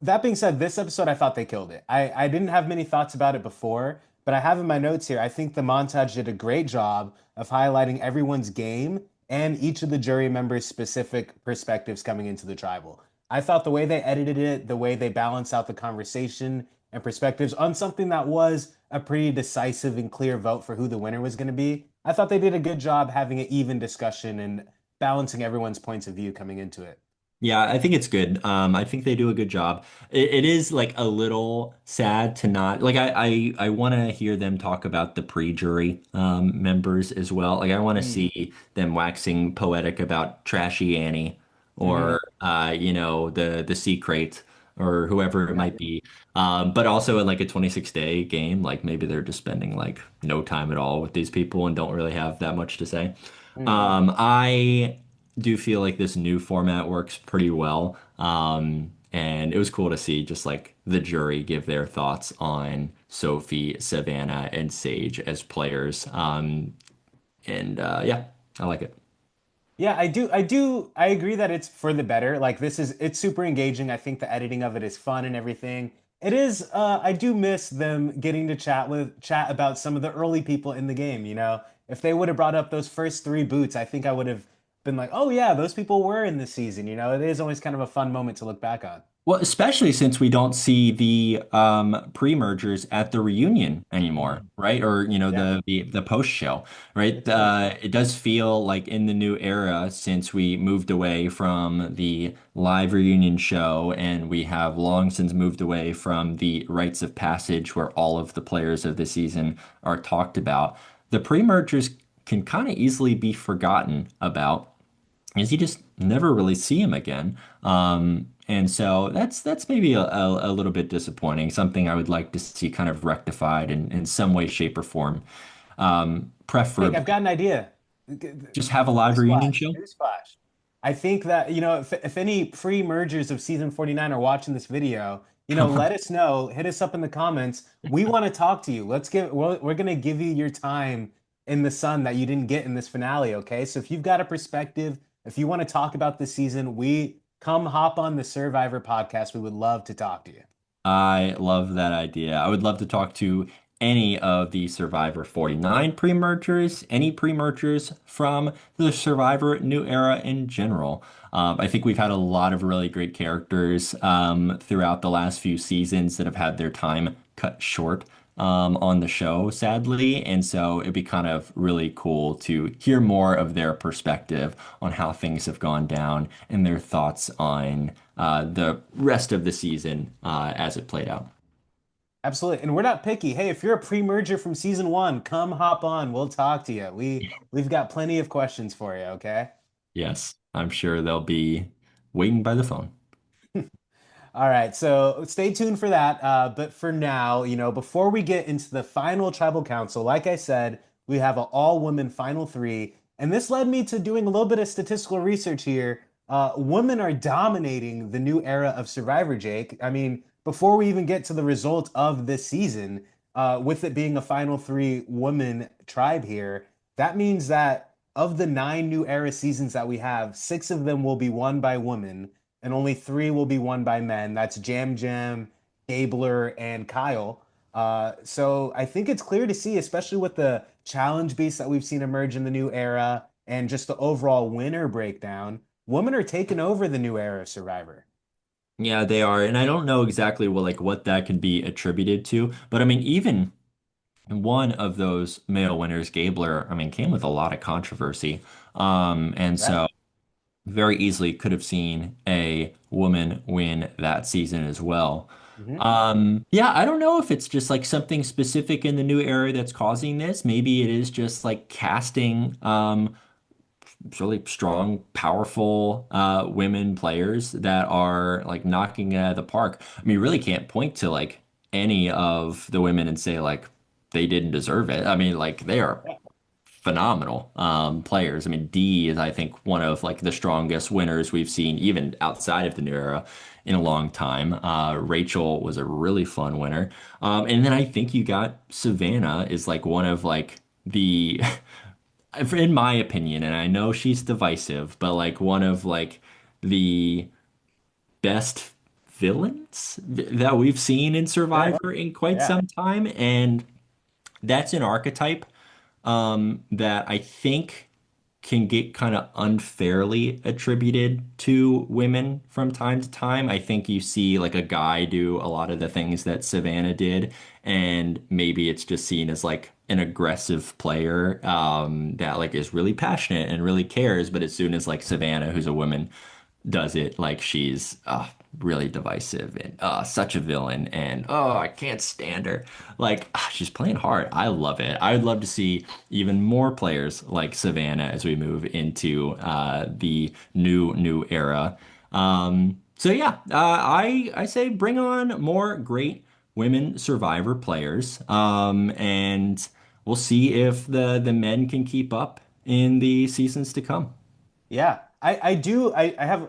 That being said, this episode I thought they killed it. I didn't have many thoughts about it before, but I have in my notes here. I think the montage did a great job of highlighting everyone's game and each of the jury members' specific perspectives coming into the tribal. I thought the way they edited it, the way they balanced out the conversation and perspectives on something that was a pretty decisive and clear vote for who the winner was going to be, I thought they did a good job having an even discussion and balancing everyone's points of view coming into it. Yeah, I think it's good. I think they do a good job. It is like a little sad to not like I want to hear them talk about the pre-jury members as well. Like I want to Mm. see them waxing poetic about Trashy Annie Hmm. or the Secret or whoever it might be. But also in like a 26-day game, like maybe they're just spending like no time at all with these people and don't really have that much to say. Mm. I do feel like this new format works pretty well. And it was cool to see just like the jury give their thoughts on Sophie, Savannah, and Sage as players. And yeah, I like it. Yeah, I agree that it's for the better. Like it's super engaging. I think the editing of it is fun and everything. It is, I do miss them getting to chat about some of the early people in the game, you know? If they would have brought up those first three boots, I think I would have been like, oh yeah, those people were in this season, you know? It is always kind of a fun moment to look back on. Well, especially since we don't see the pre-mergers at the reunion anymore, Mhm. right? Or Yeah, the post show, right? it's so true. It does feel like in the new era, since we moved away from the live reunion show, and we have long since moved away from the rites of passage, where all of the players of the season are talked about. The pre-mergers can kind of easily be forgotten about is you just never really see him again. And so that's maybe a little bit disappointing. Something I would like to see kind of rectified in some way, shape, or form. Hey, I've Preferably got an idea. just have a live reunion Newsflash, show. newsflash. I think that, if any pre-mergers of season 49 are watching this video, let us know, hit us up in the comments. We want to talk to you. We're going to give you your time in the sun that you didn't get in this finale, okay? So if you've got a perspective, if you want to talk about this season, we come hop on the SirVivor podcast. We would love to talk to you. I love that idea. I would love to talk to any of the Survivor 49 pre-mergers, any pre-mergers from the Survivor New Era in general. I think we've had a lot of really great characters throughout the last few seasons that have had their time cut short on the show, sadly. And so it'd be kind of really cool to hear more of their perspective on how things have gone down and their thoughts on the rest of the season as it played out. Absolutely. And we're not picky. Hey, if you're a pre-merger from season one, come hop on. We'll talk to you. We've got plenty of questions for you, okay? Yes, I'm sure they'll be waiting by the phone. All right, so stay tuned for that. But for now, before we get into the final tribal council, like I said, we have an all-women final three, and this led me to doing a little bit of statistical research here. Women are dominating the new era of Survivor, Jake. I mean, before we even get to the result of this season, with it being a final three woman tribe here, that means that of the 9 new era seasons that we have, 6 of them will be won by women and only 3 will be won by men. That's Jam Jam, Gabler, and Kyle. So I think it's clear to see, especially with the challenge beasts that we've seen emerge in the new era and just the overall winner breakdown, women are taking over the new era of Survivor. Yeah, they are, and I don't know exactly what that could be attributed to, but I mean, even one of those male winners, Gabler, I mean, came with a lot of controversy, and Yeah. so very easily could have seen a woman win that season as well. Hmm. Yeah, I don't know if it's just like something specific in the new era that's causing this. Maybe it is just like casting really strong, powerful women players that are like knocking it out of the park. I mean, you really can't point to like any of the women and say like they didn't deserve it. I mean, like they are Yeah. phenomenal players. I mean, Dee is, I think, one of like the strongest winners we've seen even outside of the new era in a long time. Rachel was a really fun winner. And then I think you got Savannah is like one of like the, in my opinion, and I know she's divisive, but like one of like the best villains that we've seen in Sure. Survivor in quite Yeah. some time. And that's an archetype that I think can get kind of unfairly attributed to women from time to time. I think you see like a guy do a lot of the things that Savannah did, and maybe it's just seen as like an aggressive player that like is really passionate and really cares. But as soon as like Savannah, who's a woman, does it, like she's really divisive and such a villain, and oh, I can't stand her. Like she's playing hard. I love it. I would love to see even more players like Savannah as we move into the new era. So yeah, I say bring on more great women Survivor players, and we'll see if the men can keep up in the seasons to come. Yeah, I do. I have,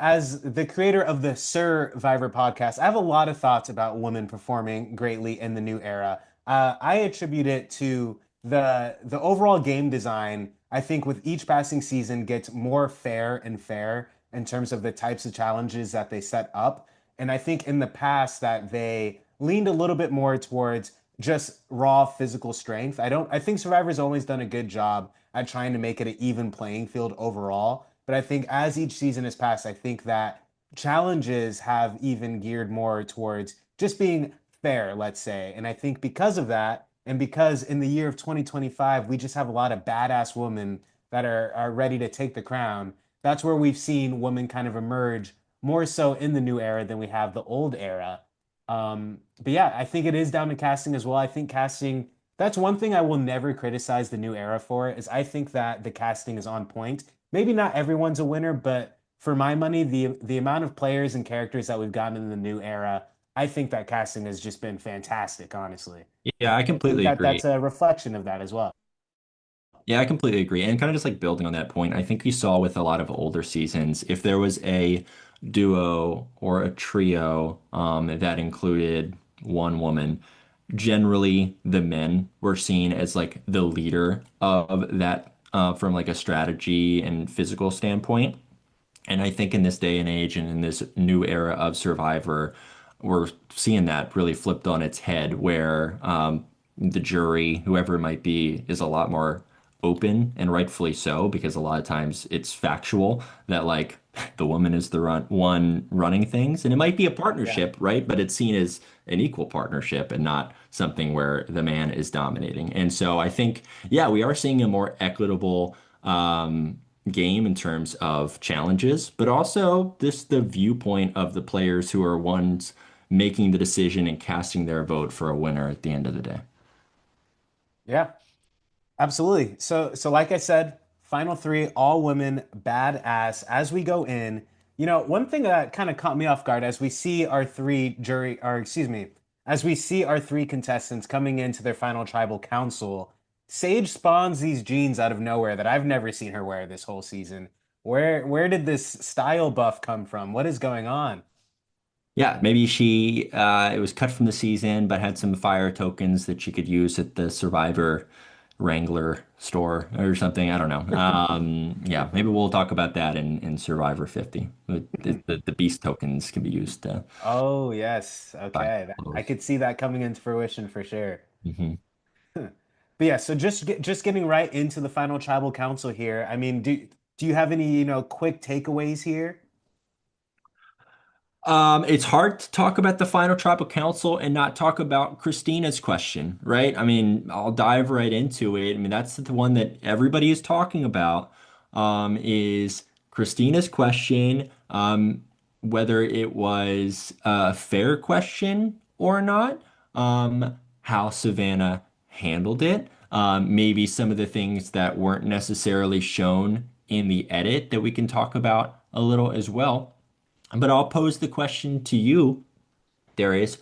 as the creator of the SirVivor podcast, I have a lot of thoughts about women performing greatly in the new era. I attribute it to the overall game design. I think with each passing season gets more fair and fair in terms of the types of challenges that they set up. And I think in the past that they leaned a little bit more towards just raw physical strength. I think Survivor's always done a good job at trying to make it an even playing field overall. But I think as each season has passed, I think that challenges have even geared more towards just being fair, let's say. And I think because of that, and because in the year of 2025, we just have a lot of badass women that are ready to take the crown, that's where we've seen women kind of emerge more so in the new era than we have the old era. But yeah, I think it is down to casting as well. I think casting, that's one thing I will never criticize the new era for, is I think that the casting is on point. Maybe not everyone's a winner, but for my money, the amount of players and characters that we've gotten in the new era, I think that casting has just been fantastic, honestly. Yeah, I I think completely that that's agree. a reflection of that as well. Yeah, I completely agree. And kind of just like building on that point, I think you saw with a lot of older seasons, if there was a duo or a trio that included one woman, generally the men were seen as like the leader of that from like a strategy and physical standpoint. And I think in this day and age and in this new era of Survivor, we're seeing that really flipped on its head where the jury, whoever it might be, is a lot more open, and rightfully so, because a lot of times it's factual that like the woman is the one running things, and it might be a Yeah. partnership, right? But it's seen as an equal partnership and not something where the man is dominating. And so I think, yeah, we are seeing a more equitable game in terms of challenges, but also this the viewpoint of the players who are ones making the decision and casting their vote for a winner at the end of the day. Yeah. Absolutely. So like I said, final three, all women, badass. As we go in, one thing that kind of caught me off guard as we see our three jury, or excuse me, as we see our three contestants coming into their final tribal council, Sage spawns these jeans out of nowhere that I've never seen her wear this whole season. Where did this style buff come from? What is going on? Yeah, maybe she it was cut from the season, but had some fire tokens that she could use at the Survivor Wrangler store or something. I don't know. Yeah, maybe we'll talk about that in Survivor 50. The beast tokens can be used to Oh, yes. buy Okay. I clothes. could see that coming into fruition for sure. Mhm. But yeah, so just getting right into the final tribal council here. I mean, do you have any, quick takeaways here? It's hard to talk about the final tribal council and not talk about Christina's question, right? I mean, I'll dive right into it. I mean, that's the one that everybody is talking about, is Christina's question, whether it was a fair question or not, how Savannah handled it, maybe some of the things that weren't necessarily shown in the edit that we can talk about a little as well. But I'll pose the question to you, Darius.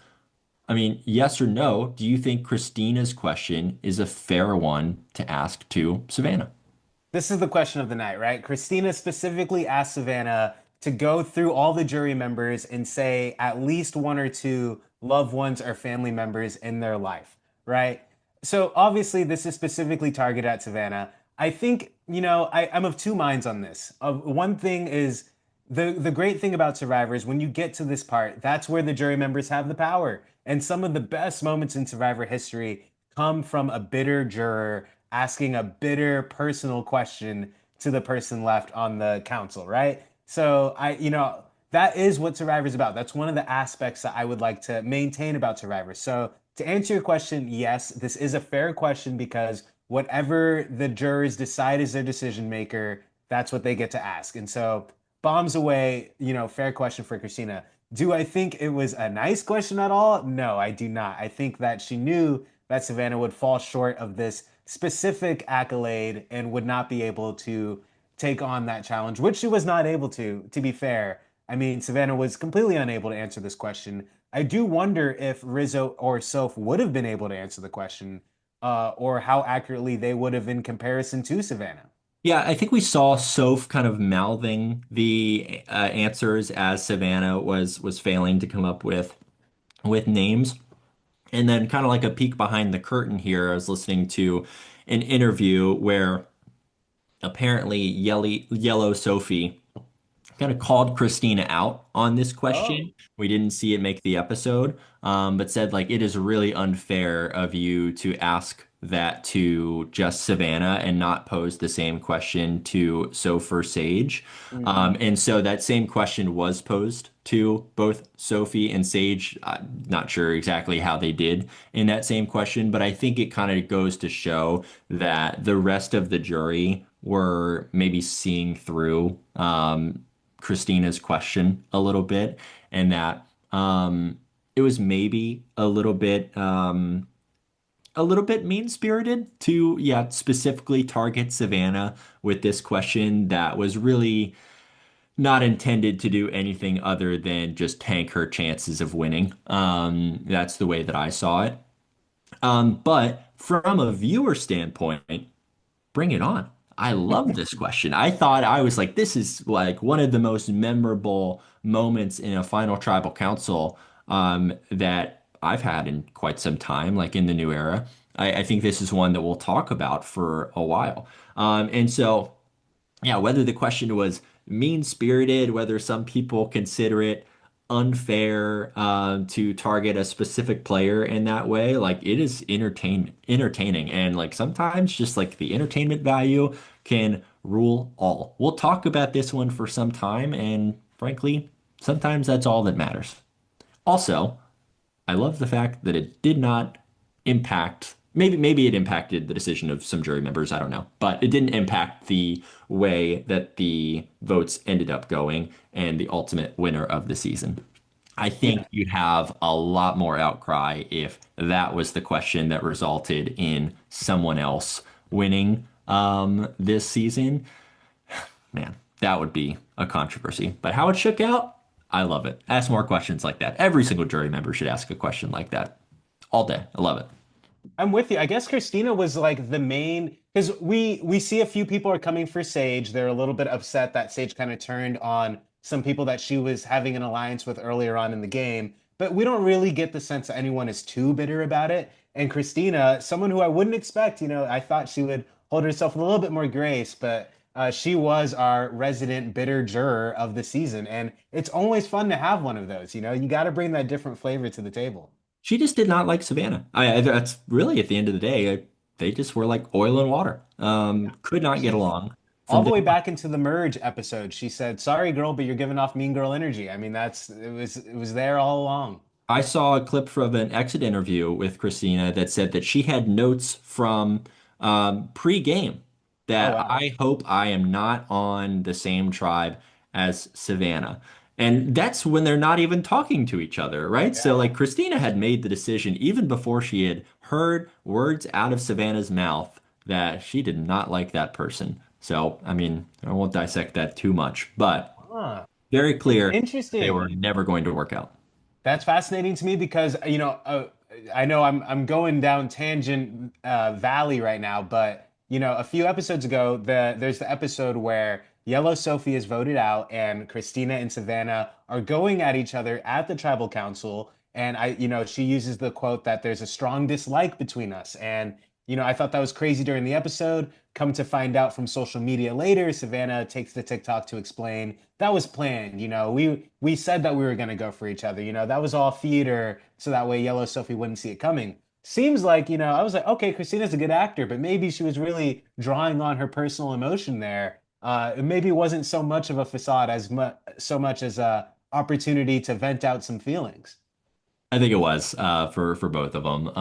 I mean, yes or no, do you think Christina's question is a fair one to ask to Savannah? This is the question of the night, right? Christina specifically asked Savannah to go through all the jury members and say at least one or two loved ones or family members in their life, right? So obviously, this is specifically targeted at Savannah. I think, I'm of two minds on this. One thing is the great thing about Survivor is when you get to this part, that's where the jury members have the power. And some of the best moments in Survivor history come from a bitter juror asking a bitter personal question to the person left on the council, right? So that is what Survivor is about. That's one of the aspects that I would like to maintain about Survivor. So to answer your question, yes, this is a fair question because whatever the jurors decide is their decision maker, that's what they get to ask. And so bombs away, fair question for Christina. Do I think it was a nice question at all? No, I do not. I think that she knew that Savannah would fall short of this specific accolade and would not be able to take on that challenge, which she was not able to be fair. I mean, Savannah was completely unable to answer this question. I do wonder if Rizzo or Soph would have been able to answer the question, or how accurately they would have in comparison to Savannah. Yeah, I think we saw Soph kind of mouthing the answers as Savannah was failing to come up with names. And then kind of like a peek behind the curtain here, I was listening to an interview where apparently Yellow Sophie kind of called Christina out on this Oh. question. We didn't see it make the episode, but said like it is really unfair of you to ask that to just Savannah and not pose the same question to Soph or Sage. Mm-hmm. And so that same question was posed to both Sophie and Sage. Not sure exactly how they did in that same question, but I think it kind of goes to show that the rest of the jury were maybe seeing through Christina's question a little bit, and that it was maybe a little bit mean-spirited to, yeah, specifically target Savannah with this question that was really not intended to do anything other than just tank her chances of winning. That's the way that I saw it. But from a viewer standpoint, bring it on. I love this question. I thought I was like, this is like one of the most memorable moments in a final tribal council that I've had in quite some time, like in the new era. I think this is one that we'll talk about for a while. And so, yeah, whether the question was mean-spirited, whether some people consider it unfair to target a specific player in that way. Like it is entertaining, and like sometimes just like the entertainment value can rule all. We'll talk about this one for some time, and frankly, sometimes that's all that matters. Also, I love the fact that it did not impact, maybe it impacted the decision of some jury members, I don't know, but it didn't impact the way that the votes ended up going and the ultimate winner of the season. I think Yeah. you'd have a lot more outcry if that was the question that resulted in someone else winning this season. Man, that would be a controversy. But how it shook out, I love it. Ask more questions like that. Every single jury member should ask a question like that all day. I love it. I'm with you. I guess Christina was like the main because we see a few people are coming for Sage. They're a little bit upset that Sage kind of turned on some people that she was having an alliance with earlier on in the game. But we don't really get the sense that anyone is too bitter about it. And Christina, someone who I wouldn't expect, I thought she would hold herself with a little bit more grace, but she was our resident bitter juror of the season. And it's always fun to have one of those. You got to bring that different flavor to the table. She just did not like Savannah. That's really at the end of the day, they just were like oil and water. Could not get She along all from the day way one. back into the merge episode, she said, "Sorry, girl, but you're giving off mean girl energy." I mean, it was there all along. I saw a clip from an exit interview with Christina that said that she had notes from pre-game Oh that wow. I hope I am not on the same tribe as Savannah. And that's when they're not even talking to each other, right? So, Yeah. like, Christina had made the decision even before she had heard words out of Savannah's mouth that she did not like that person. So, I mean, I won't dissect that too much, but Huh. very It's clear they were interesting. never going to work out. That's fascinating to me because I know I'm going down tangent valley right now, but a few episodes ago there's the episode where Yellow Sophie is voted out and Christina and Savannah are going at each other at the tribal council, and she uses the quote that there's a strong dislike between us, and I thought that was crazy during the episode. Come to find out from social media later, Savannah takes the TikTok to explain that was planned. We said that we were going to go for each other. That was all theater, so that way Yellow Sophie wouldn't see it coming. Seems like, I was like, okay, Christina's a good actor, but maybe she was really drawing on her personal emotion there. Maybe it wasn't so much of a facade as much as a opportunity to vent out some feelings. I think it was for both of them,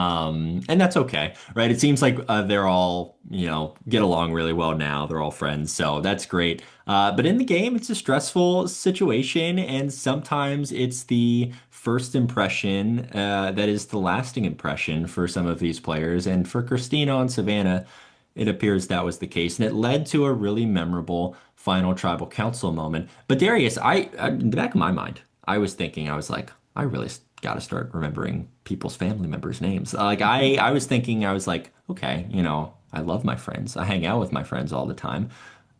and that's okay, right? It seems like they're all get along really well now. They're all friends, so that's great. But in the game, it's a stressful situation, and sometimes it's the first impression that is the lasting impression for some of these players. And for Christina and Savannah, it appears that was the case, and it led to a really memorable final tribal council moment. But Darius, in the back of my mind, I was thinking, I was like, I really got to start remembering people's family members' names. Like I was thinking, I was like, okay, I love my friends. I hang out with my friends all the time.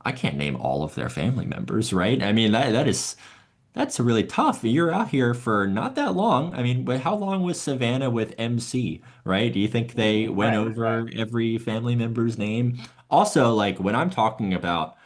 I can't name all of their family members, right? I mean, that's really tough. You're out here for not that long. I mean, but how long was Savannah with MC, right? Do you think they went Right, right. over every family member's name? Also, like when I'm talking about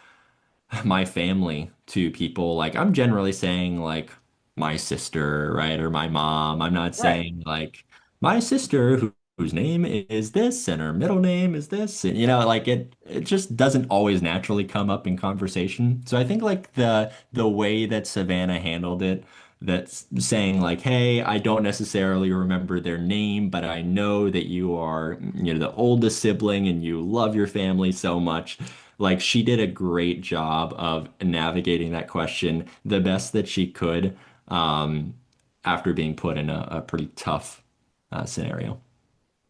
my family to people, like I'm generally saying like my sister, right? Or my mom. I'm not Right. saying like my sister whose name is this and her middle name is this. And like it just doesn't always naturally come up in conversation. So I think like the way that Savannah handled it, that's saying like, hey, I don't necessarily remember their name, but I know that you are, the oldest sibling and you love your family so much. Like she did a great job of navigating that question the best that she could um, after being put in a pretty tough scenario.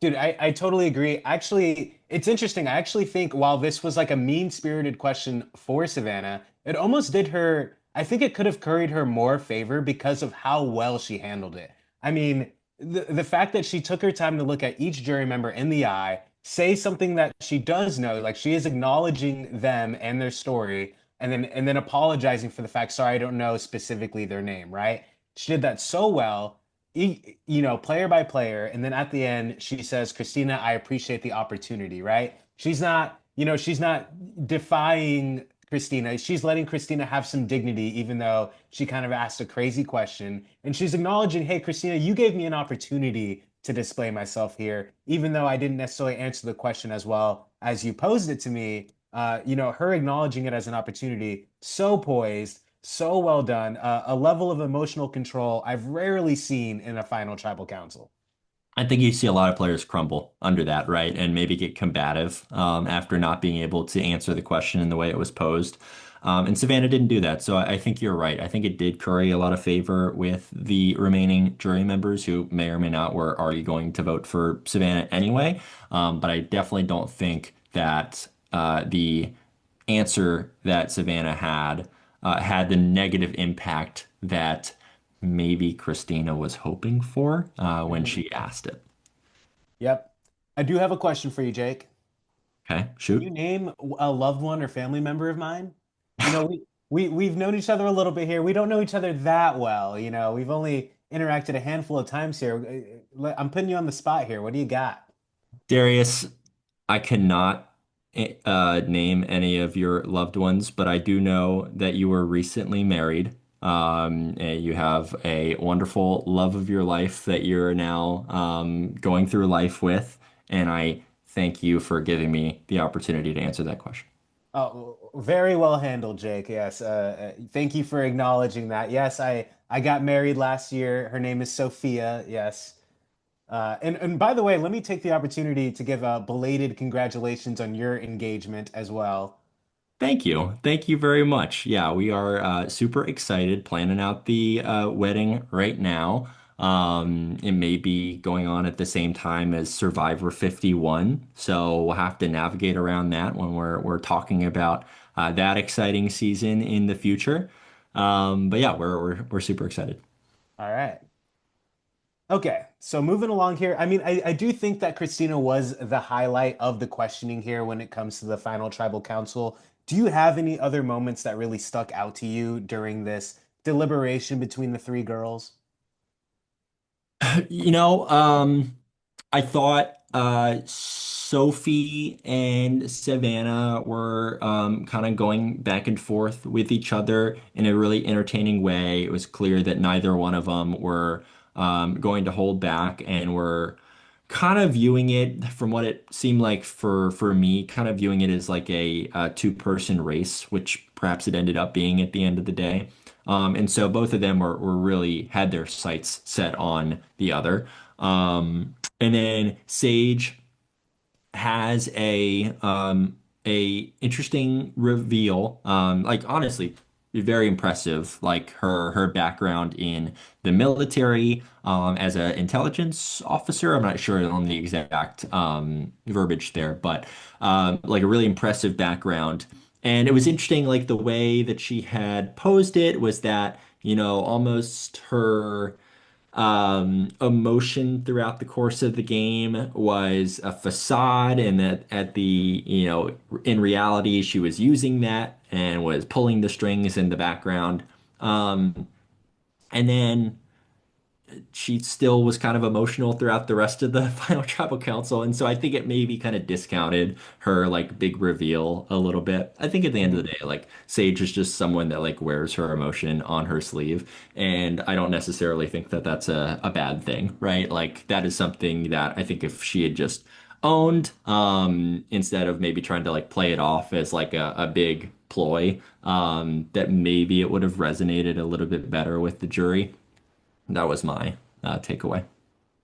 Dude, I totally agree. Actually, it's interesting. I actually think while this was like a mean-spirited question for Savannah, it almost did her, I think it could have curried her more favor because of how well she handled it. I mean, the fact that she took her time to look at each jury member in the eye, say something that she does know, like she is acknowledging them and their story, and then apologizing for the fact, sorry, I don't know specifically their name, right? She did that so well player by player. And then at the end, she says, Christina, I appreciate the opportunity, right? She's not defying Christina. She's letting Christina have some dignity, even though she kind of asked a crazy question. And she's acknowledging, hey, Christina, you gave me an opportunity to display myself here, even though I didn't necessarily answer the question as well as you posed it to me. Her acknowledging it as an opportunity, so poised, so well done, a level of emotional control I've rarely seen in a final tribal council. I think you see a lot of players crumble under that, right? And maybe get combative after not being able to answer the question in the way it was posed. And Savannah didn't do that. So I think you're right. I think it did curry a lot of favor with the remaining jury members who may or may not were already going to vote for Savannah anyway. But I definitely don't think that the answer that Savannah had the negative impact that maybe Christina was hoping for when Mhm. she asked it. Yep. I do have a question for you, Jake. Okay, Can you shoot. name a loved one or family member of mine? We've known each other a little bit here. We don't know each other that well. We've only interacted a handful of times here. I'm putting you on the spot here. What do you got? Darius, I cannot name any of your loved ones, but I do know that you were recently married. And you have a wonderful love of your life that you're now going through life with. And I thank you for giving me the opportunity to answer that question. Oh, very well handled, Jake. Yes. Thank you for acknowledging that. Yes, I got married last year. Her name is Sophia. Yes. And by the way, let me take the opportunity to give a belated congratulations on your engagement as well. Thank you. Thank you very much. Yeah, we are super excited planning out the wedding right now. It may be going on at the same time as Survivor 51, so we'll have to navigate around that when we're talking about that exciting season in the future. But yeah, we're super excited. All right. Okay, so moving along here, I mean, I do think that Christina was the highlight of the questioning here when it comes to the final tribal council. Do you have any other moments that really stuck out to you during this deliberation between the three girls? You know, I thought Sophie and Savannah were kind of going back and forth with each other in a really entertaining way. It was clear that neither one of them were going to hold back and were kind of viewing it from what it seemed like for me, kind of viewing it as like a two-person race, which perhaps it ended up being at the end of the day. And so both of them were really had their sights set on the other. And then Sage has a interesting reveal. Like honestly, very impressive. Like her background in the military as an intelligence officer. I'm not sure on the exact verbiage there, but like a really impressive background. And it was interesting, like the way that she had posed it was that, almost her emotion throughout the course of the game was a facade, and that at the, in reality, she was using that and was pulling the strings in the background. Um, and then she still was kind of emotional throughout the rest of the final tribal council. And so I think it maybe kind of discounted her like big reveal a little bit. I think at the end of the Mhm. day, like Sage is just someone that like wears her emotion on her sleeve. And I don't necessarily think that that's a bad thing, right? Like that is something that I think if she had just owned, instead of maybe trying to like play it off as like a big ploy, that maybe it would have resonated a little bit better with the jury. That was my takeaway.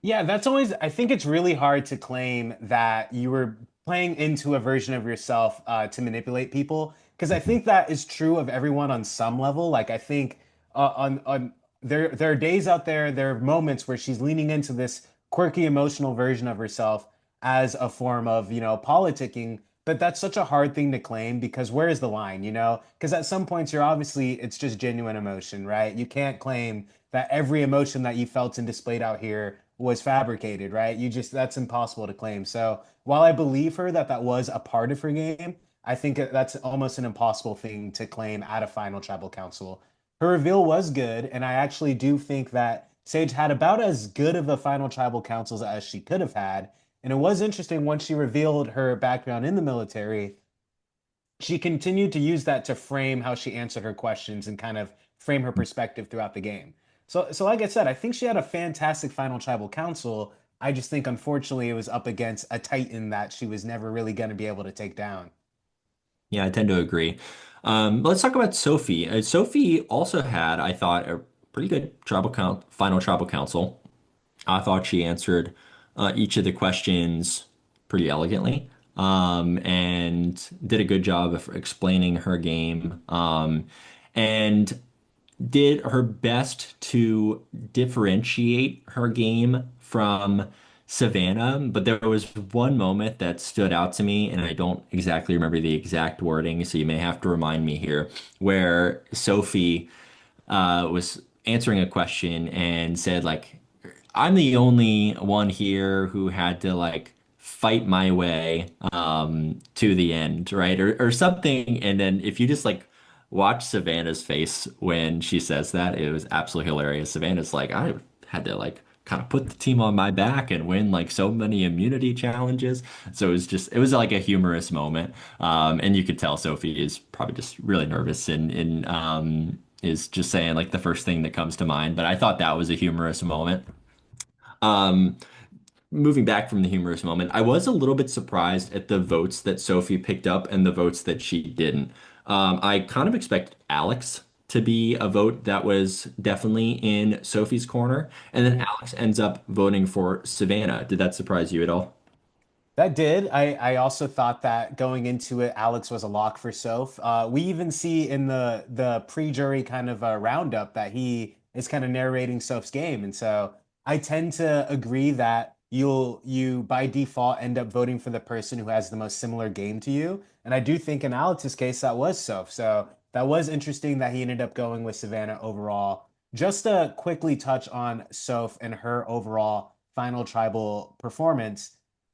Yeah, that's always, I think it's really hard to claim that you were playing into a version of yourself to manipulate people. Because I think that is true of everyone on some level. Like, I think on there are days out there, there are moments where she's leaning into this quirky emotional version of herself as a form of, politicking. But that's such a hard thing to claim because where is the line, Because at some points you're obviously, it's just genuine emotion, right? You can't claim that every emotion that you felt and displayed out here was fabricated, right? That's impossible to claim. So while I believe her that that was a part of her game, I think that's almost an impossible thing to claim at a final tribal council. Her reveal was good, and I actually do think that Sage had about as good of a final tribal councils as she could have had. And it was interesting once she revealed her background in the military. she continued to use that to frame how she answered her questions and kind of frame her perspective throughout the game. So like I said, I think she had a fantastic final tribal council. I just think unfortunately it was up against a Titan that she was never really going to be able to take down. Yeah, I tend to agree. Let's talk about Sophie. Sophie also had, I thought, a pretty good final tribal council. I thought she answered each of the questions pretty elegantly, and did a good job of explaining her game, and did her best to differentiate her game from Savannah. But there was one moment that stood out to me, and I don't exactly remember the exact wording, so you may have to remind me here, where Sophie was answering a question and said, like, I'm the only one here who had to like fight my way to the end, right? Or something. And then if you just like watch Savannah's face when she says that, it was absolutely hilarious. Savannah's like, I had to like kind of put the team on my back and win like so many immunity challenges. So it was like a humorous moment. And you could tell Sophie is probably just really nervous and is just saying like the first thing that comes to mind. But I thought that was a humorous moment. Um, Moving back from the humorous moment, I was a little bit surprised at the votes that Sophie picked up and the votes that she didn't. I kind of expect Alex to be a vote that was definitely in Sophie's corner, and then Alex ends up voting for Savannah. Did that surprise you at all? That did. I also thought that going into it, Alex was a lock for Soph. We even see in the pre-jury kind of roundup that he is kind of narrating Soph's game, and so I tend to agree that you by default end up voting for the person who has the most similar game to you. And I do think in Alex's case that was Soph. So that was interesting that he ended up going with Savannah overall. Just to quickly touch on Soph and her overall final tribal performance.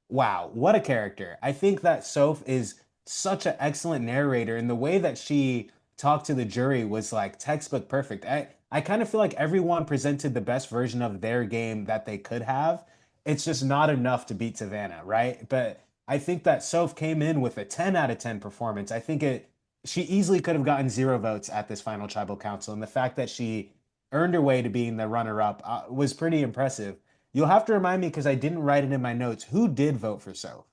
Wow, what a character. I think that Soph is such an excellent narrator, and the way that she talked to the jury was like textbook perfect. I kind of feel like everyone presented the best version of their game that they could have. It's just not enough to beat Savannah, right? But I think that Soph came in with a 10 out of 10 performance. I think she easily could have gotten 0 votes at this final tribal council, and the fact that she earned her way to being the runner-up was pretty impressive. You'll have to remind me because I didn't write it in my notes. Who did vote for Soph?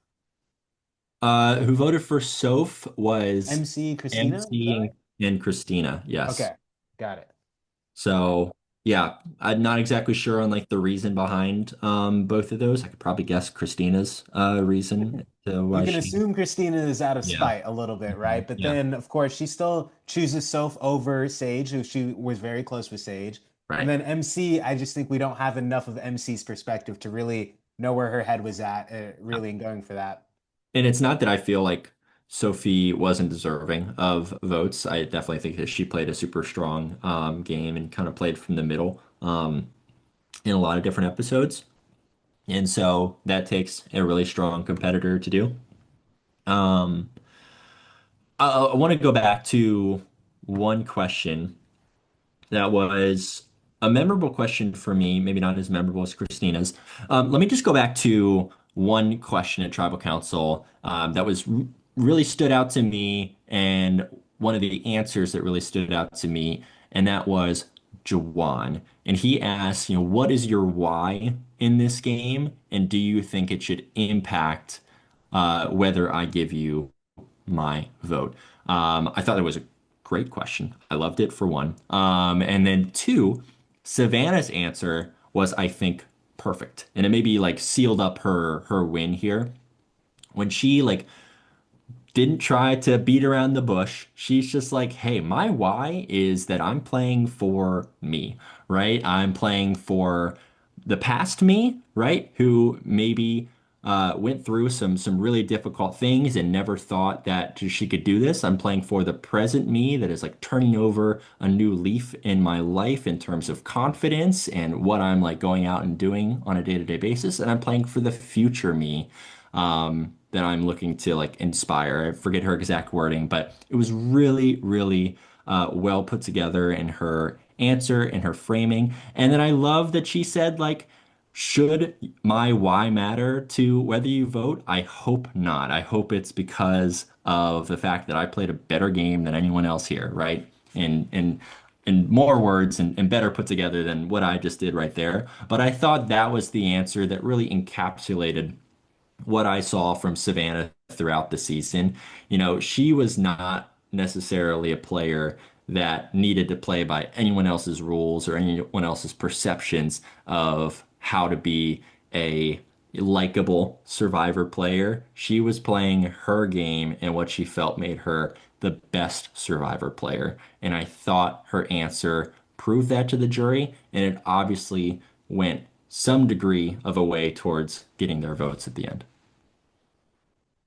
Who voted for Soph was MC Christina? Is that right? MC and Christina. Yes. Okay, got it. So yeah, I'm not exactly sure on like the reason behind both of those. I could probably guess Christina's reason to You why can she. assume Christina is out of Yeah. spite a little bit, right? But Yeah. then, of course, she still chooses Soph over Sage, who she was very close with Sage. And Right. then MC, I just think we don't have enough of MC's perspective to really know where her head was at, really, in going for that. And it's not that I feel like Sophie wasn't deserving of votes. I definitely think that she played a super strong game and kind of played from the middle in a lot of different episodes. And so that takes a really strong competitor to do. Um, I want to go back to one question that was a memorable question for me, maybe not as memorable as Christina's. Let me just go back to one question at Tribal Council that was really stood out to me, and one of the answers that really stood out to me, and that was Jawan. And he asked, what is your why in this game, and do you think it should impact whether I give you my vote? I thought it was a great question. I loved it for one. And then two, Savannah's answer was, I think, perfect. And it maybe like sealed up her win here. When she like didn't try to beat around the bush. She's just like, hey, my why is that I'm playing for me, right? I'm playing for the past me, right? Who maybe went through some really difficult things and never thought that she could do this. I'm playing for the present me that is like turning over a new leaf in my life in terms of confidence and what I'm like going out and doing on a day-to-day basis. And I'm playing for the future me that I'm looking to like inspire. I forget her exact wording, but it was really, really well put together in her answer and her framing. And then I love that she said like Should my why matter to whether you vote? I hope not. I hope it's because of the fact that I played a better game than anyone else here, right? And more words and better put together than what I just did right there. But I thought that was the answer that really encapsulated what I saw from Savannah throughout the season. You know, she was not necessarily a player that needed to play by anyone else's rules or anyone else's perceptions of how to be a likable survivor player. She was playing her game and what she felt made her the best survivor player. And I thought her answer proved that to the jury, and it obviously went some degree of a way towards getting their votes at the end.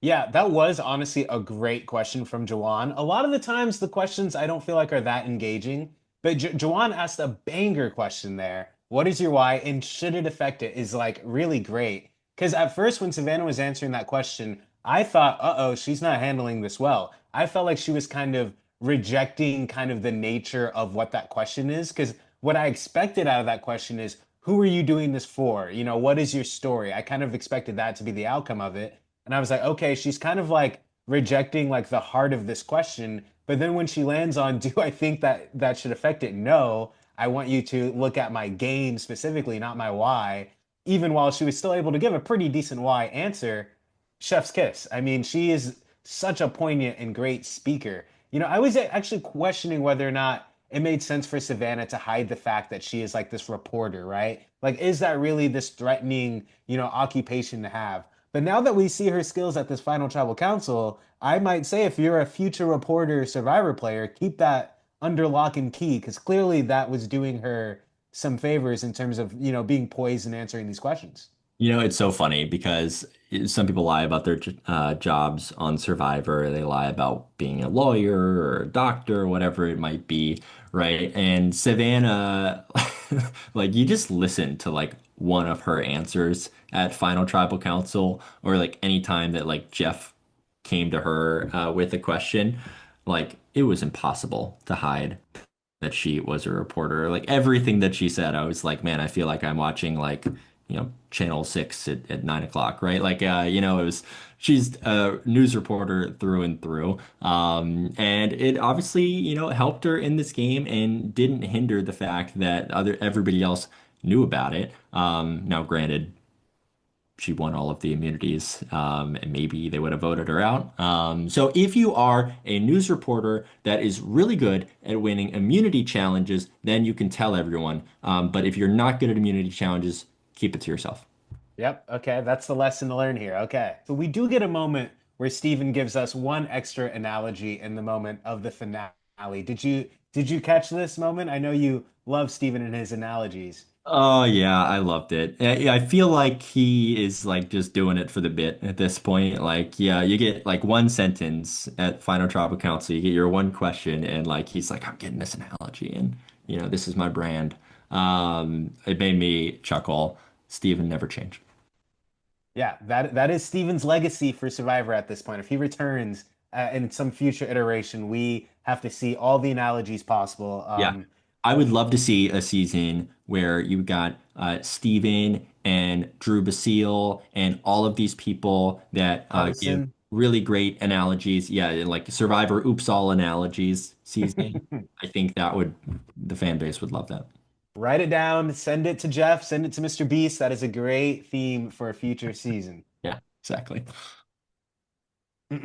Yeah, that was honestly a great question from Jawan. A lot of the times, the questions I don't feel like are that engaging, but Jawan asked a banger question there. What is your why, and should it affect it? Is like really great. Because at first, when Savannah was answering that question, I thought, uh-oh, she's not handling this well. I felt like she was kind of rejecting kind of the nature of what that question is. Because what I expected out of that question is, who are you doing this for? You know, what is your story? I kind of expected that to be the outcome of it. And I was like, okay, she's kind of like rejecting like the heart of this question. But then when she lands on, do I think that that should affect it? No, I want you to look at my game specifically, not my why. Even while she was still able to give a pretty decent why answer, chef's kiss. I mean, she is such a poignant and great speaker. You know, I was actually questioning whether or not it made sense for Savannah to hide the fact that she is like this reporter, right? Like, is that really this threatening, occupation to have? But now that we see her skills at this final tribal council, I might say if you're a future reporter survivor player, keep that under lock and key because clearly that was doing her some favors in terms of, being poised and answering these questions. You know, it's so funny because some people lie about their jobs on Survivor. They lie about being a lawyer or a doctor or whatever it might be, right? And Savannah, like you just listen to like one of her answers at Final Tribal Council or like any time that like Jeff came to her with a question, like it was impossible to hide that she was a reporter. Like everything that she said, I was like, man, I feel like I'm watching like, Channel 6 at 9 o'clock, right? Like, it was, she's a news reporter through and through. And it obviously, helped her in this game and didn't hinder the fact that everybody else knew about it. Now, granted, she won all of the immunities, and maybe they would have voted her out. So if you are a news reporter that is really good at winning immunity challenges, then you can tell everyone. But if you're not good at immunity challenges, keep it to yourself. Yep. Okay. That's the lesson to learn here. Okay. So we do get a moment where Steven gives us one extra analogy in the moment of the finale. Did you catch this moment? I know you love Steven and his analogies. Oh yeah, I loved it. I feel like he is like just doing it for the bit at this point. Like, yeah, you get like one sentence at Final Tribal Council, you get your one question, and like he's like, I'm getting this analogy, and this is my brand. It made me chuckle. Steven never changed. Yeah, that is Steven's legacy for Survivor at this point. If he returns in some future iteration, we have to see all the analogies possible. Yeah. I would love to see a season where you got Steven and Drew Basile and all of these people that give Allison, really great analogies. Yeah, and like Survivor Oops All analogies season. I think the fan base would love that. write it down, send it to Jeff, send it to Mr. Beast. That is a great theme for a future season. Yeah, exactly. All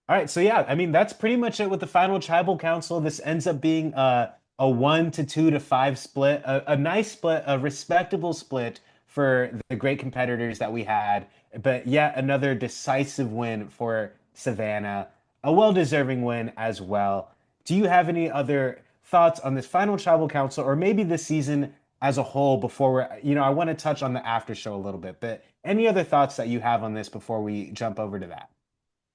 right, so yeah, I mean that's pretty much it with the final tribal council. This ends up being a 1 to 2 to 5 split, a nice split, a respectable split for the great competitors that we had. But yet another decisive win for Savannah, a well-deserving win as well. Do you have any other thoughts on this final tribal council, or maybe this season as a whole? Before I want to touch on the after show a little bit, but any other thoughts that you have on this before we jump over to that?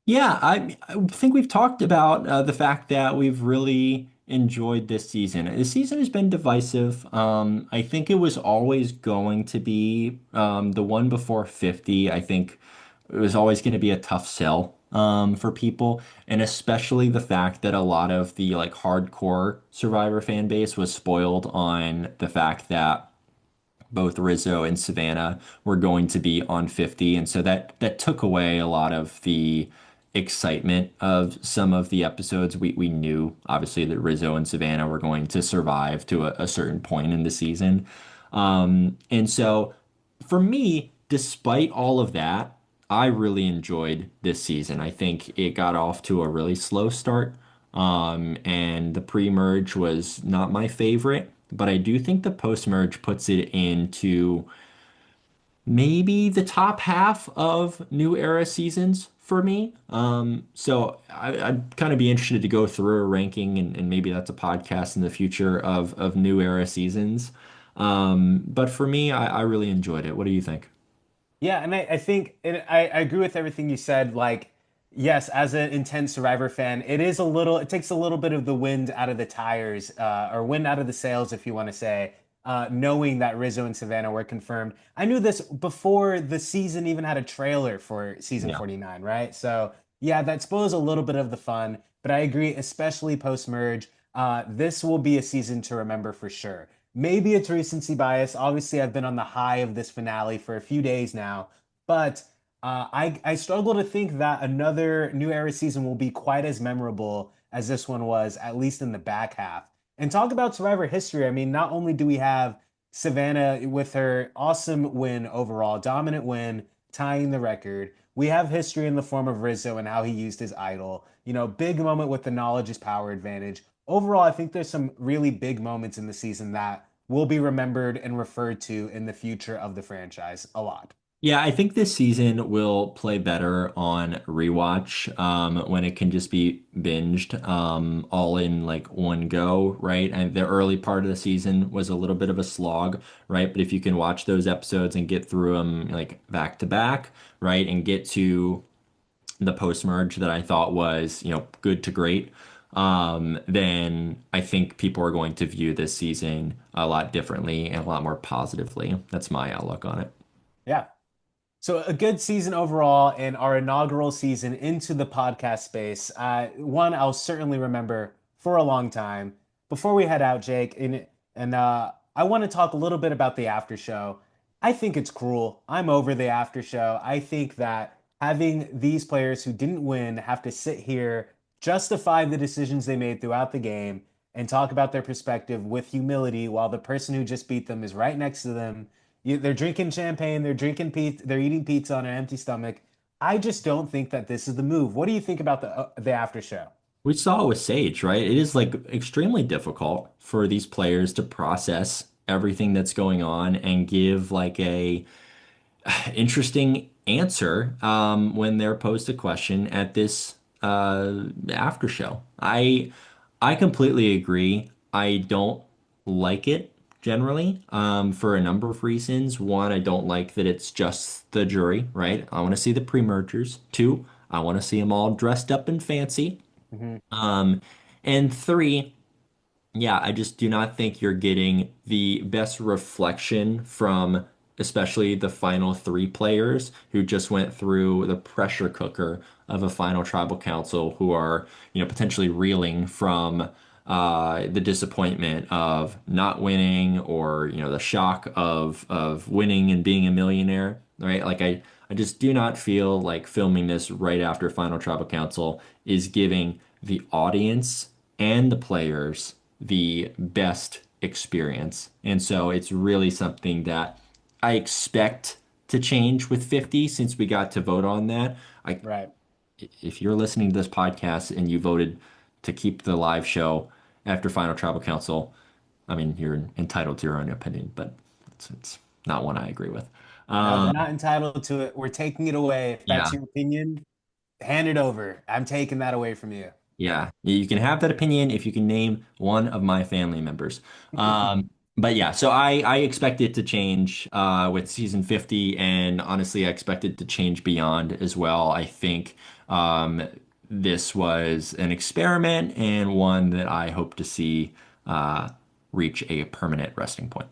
Yeah, I think we've talked about the fact that we've really enjoyed this season. This season has been divisive. I think it was always going to be the one before 50. I think it was always going to be a tough sell for people, and especially the fact that a lot of the like hardcore Survivor fan base was spoiled on the fact that both Rizzo and Savannah were going to be on 50, and so that took away a lot of the excitement of some of the episodes. We knew obviously that Rizzo and Savannah were going to survive to a certain point in the season. And so for me, despite all of that, I really enjoyed this season. I think it got off to a really slow start. And the pre-merge was not my favorite, but I do think the post-merge puts it into maybe the top half of new era seasons for me. I'd kind of be interested to go through a ranking, and maybe that's a podcast in the future of new era seasons. But for me, I really enjoyed it. What do you think? Yeah, and I think I agree with everything you said. Like, yes, as an intense Survivor fan, it takes a little bit of the wind out of the tires, or wind out of the sails, if you want to say, knowing that Rizzo and Savannah were confirmed. I knew this before the season even had a trailer for season Yeah. 49, right? So, yeah, that spoils a little bit of the fun, but I agree, especially post-merge, this will be a season to remember for sure. Maybe it's recency bias. Obviously, I've been on the high of this finale for a few days now, but I struggle to think that another New Era season will be quite as memorable as this one was, at least in the back half. And talk about Survivor history. I mean, not only do we have Savannah with her awesome win overall, dominant win, tying the record, we have history in the form of Rizzo and how he used his idol. You know, big moment with the knowledge is power advantage. Overall, I think there's some really big moments in the season that will be remembered and referred to in the future of the franchise a lot. Yeah, I think this season will play better on rewatch when it can just be binged all in like one go, right? And the early part of the season was a little bit of a slog, right? But if you can watch those episodes and get through them like back to back, right, and get to the post merge that I thought was, good to great, then I think people are going to view this season a lot differently and a lot more positively. That's my outlook on it. Yeah. So a good season overall in our inaugural season into the podcast space. One I'll certainly remember for a long time. Before we head out, Jake, I want to talk a little bit about the after show. I think it's cruel. I'm over the after show. I think that having these players who didn't win have to sit here, justify the decisions they made throughout the game, and talk about their perspective with humility while the person who just beat them is right next to them. They're drinking champagne, they're drinking pizza, they're eating pizza on an empty stomach. I just don't think that this is the move. What do you think about the after show? We saw it with Sage, right? It is like extremely difficult for these players to process everything that's going on and give like a interesting answer when they're posed a question at this after show. I completely agree. I don't like it generally for a number of reasons. One, I don't like that it's just the jury, right? I want to see the pre-mergers. Two, I want to see them all dressed up and fancy. Hmm. Um, and three, yeah, I just do not think you're getting the best reflection from especially the final three players who just went through the pressure cooker of a final tribal council who are, potentially reeling from the disappointment of not winning or, the shock of winning and being a millionaire, right? Like I just do not feel like filming this right after final tribal council is giving the audience and the players the best experience. And so it's really something that I expect to change with 50 since we got to vote on that. Right. If you're listening to this podcast and you voted to keep the live show after Final Tribal Council, I mean, you're entitled to your own opinion, but it's not one I agree with. No, we're Um, not entitled to it. We're taking it away. If that's yeah. your opinion, hand it over. I'm taking that away from you. Yeah, you can have that opinion if you can name one of my family members. But yeah, so I expect it to change with season 50, and honestly, I expect it to change beyond as well. I think this was an experiment and one that I hope to see uh, reach a permanent resting point.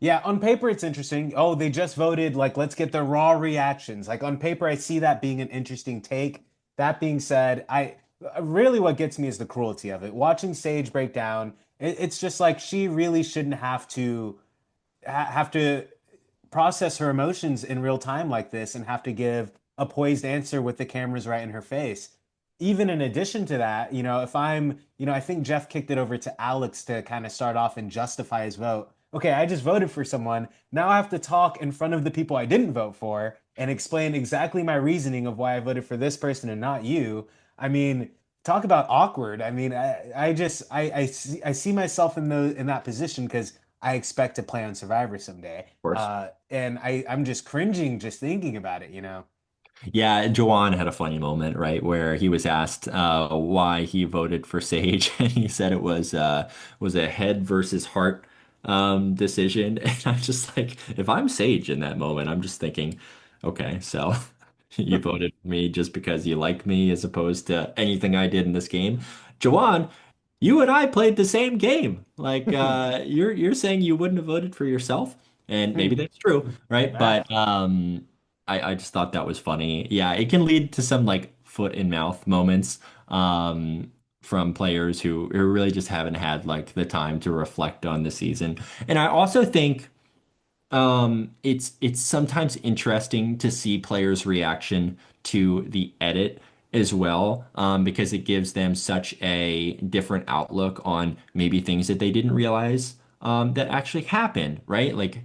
Yeah, on paper it's interesting. Oh, they just voted, like, let's get their raw reactions. Like on paper, I see that being an interesting take. That being said, I really what gets me is the cruelty of it. Watching Sage break down, it's just like she really shouldn't have to. have to process her emotions in real time like this and have to give a poised answer with the cameras right in her face. Even in addition to that, if I think Jeff kicked it over to Alex to kind of start off and justify his vote. Okay, I just voted for someone. Now I have to talk in front of the people I didn't vote for and explain exactly my reasoning of why I voted for this person and not you. I mean, talk about awkward. I mean, I see myself in that position because I expect to play on Survivor someday. course. And I'm just cringing just thinking about it. Yeah, Joanne had a funny moment, right, where he was asked why he voted for Sage, and he said it was a head versus heart decision. And I'm just like, if I'm Sage in that moment, I'm just thinking, okay, so you voted for me just because you like me as opposed to anything I did in this game. Joanne, you and I played the same game. Like you're saying you wouldn't have voted for yourself, and maybe that's true, right? Yeah. But I just thought that was funny. Yeah, it can lead to some like foot in mouth moments from players who really just haven't had like the time to reflect on the season. And I also think it's sometimes interesting to see players' reaction to the edit as well, because it gives them such a different outlook on maybe things that they didn't realize that actually happened, right? Like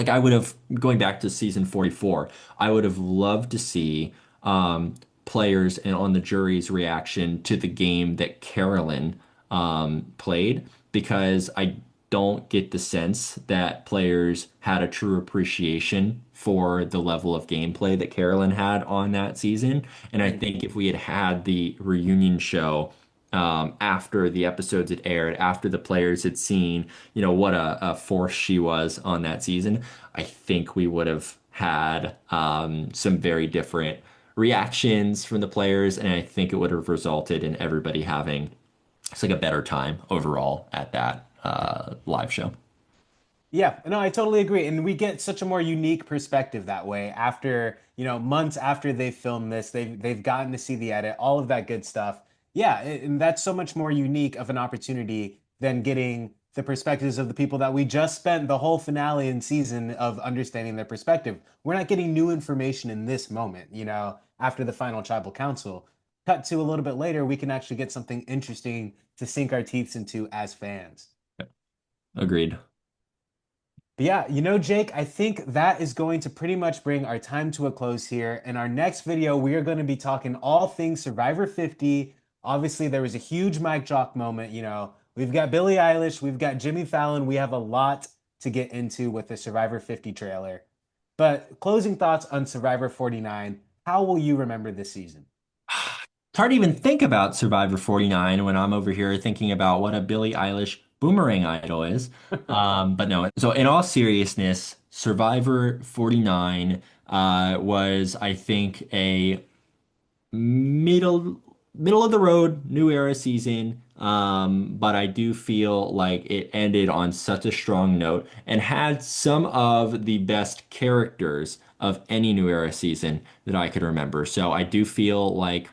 I would have going back to season 44, I would have loved to see players and on the jury's reaction to the game that Carolyn played because I don't get the sense that players had a true appreciation for the level of gameplay that Carolyn had on that season. And I think if we had had the reunion show after the episodes had aired, after the players had seen, what a force she was on that season, I think we would have had some very different reactions from the players, and I think it would have resulted in everybody having it's like a better time overall at that live show. Yeah, no, I totally agree. And we get such a more unique perspective that way after, months after they've filmed this, they've gotten to see the edit, all of that good stuff. Yeah, and that's so much more unique of an opportunity than getting the perspectives of the people that we just spent the whole finale and season of understanding their perspective. We're not getting new information in this moment, after the final tribal council. Cut to a little bit later, we can actually get something interesting to sink our teeth into as fans. Agreed. But yeah, Jake, I think that is going to pretty much bring our time to a close here. In our next video, we are going to be talking all things Survivor 50. Obviously, there was a huge mic drop moment. We've got Billie Eilish, we've got Jimmy Fallon. We have a lot to get into with the Survivor 50 trailer. But closing thoughts on Survivor 49. How will you remember this season? It's hard to even think about Survivor 49 when I'm over here thinking about what a Billie Eilish boomerang idol is. But no, so in all seriousness, Survivor 49 was, I think, a middle of the road new era season. But I do feel like it ended on such a strong note and had some of the best characters of any new era season that I could remember. So I do feel like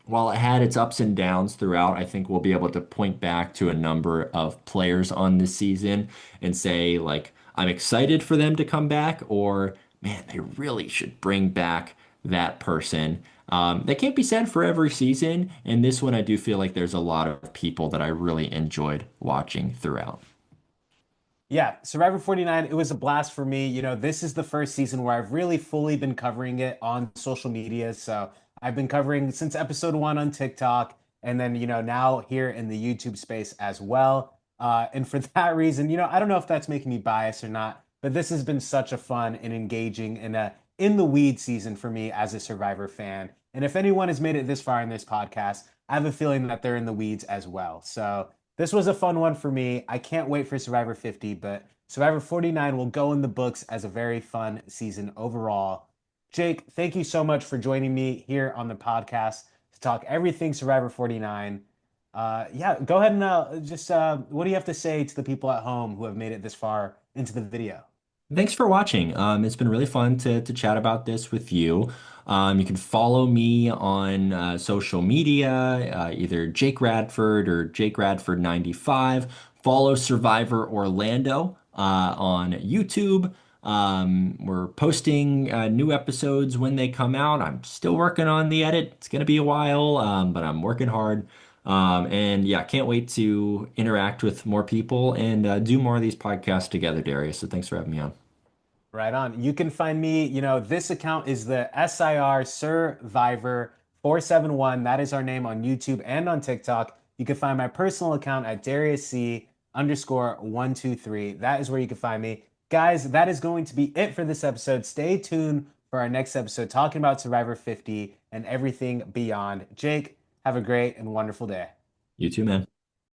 while it had its ups and downs throughout, I think we'll be able to point back to a number of players on this season and say, like, I'm excited for them to come back, or man, they really should bring back that person. That can't be said for every season, and this one I do feel like there's a lot of people that I really enjoyed watching throughout. Yeah, Survivor 49, it was a blast for me. This is the first season where I've really fully been covering it on social media. So I've been covering since episode one on TikTok and then, now here in the YouTube space as well. And for that reason, I don't know if that's making me biased or not, but this has been such a fun and engaging and a in the weed season for me as a Survivor fan. And if anyone has made it this far in this podcast, I have a feeling that they're in the weeds as well. So this was a fun one for me. I can't wait for Survivor 50, but Survivor 49 will go in the books as a very fun season overall. Jake, thank you so much for joining me here on the podcast to talk everything Survivor 49. Yeah, go ahead and just what do you have to say to the people at home who have made it this far into the video? Thanks for watching. It's been really fun to chat about this with you. You can follow me on social media, either Jake Radford or Jake Radford 95. Follow Survivor Orlando on YouTube. We're posting new episodes when they come out. I'm still working on the edit. It's gonna be a while, but I'm working hard. And yeah, can't wait to interact with more people and do more of these podcasts together, Darius. So thanks for having me on. Right on. You can find me, this account is the SIR SirVivor 471. That is our name on YouTube and on TikTok. You can find my personal account at Darius C underscore 123. That is where you can find me. Guys, that is going to be it for this episode. Stay tuned for our next episode talking about Survivor 50 and everything beyond. Jake, have a great and wonderful day. You too, man.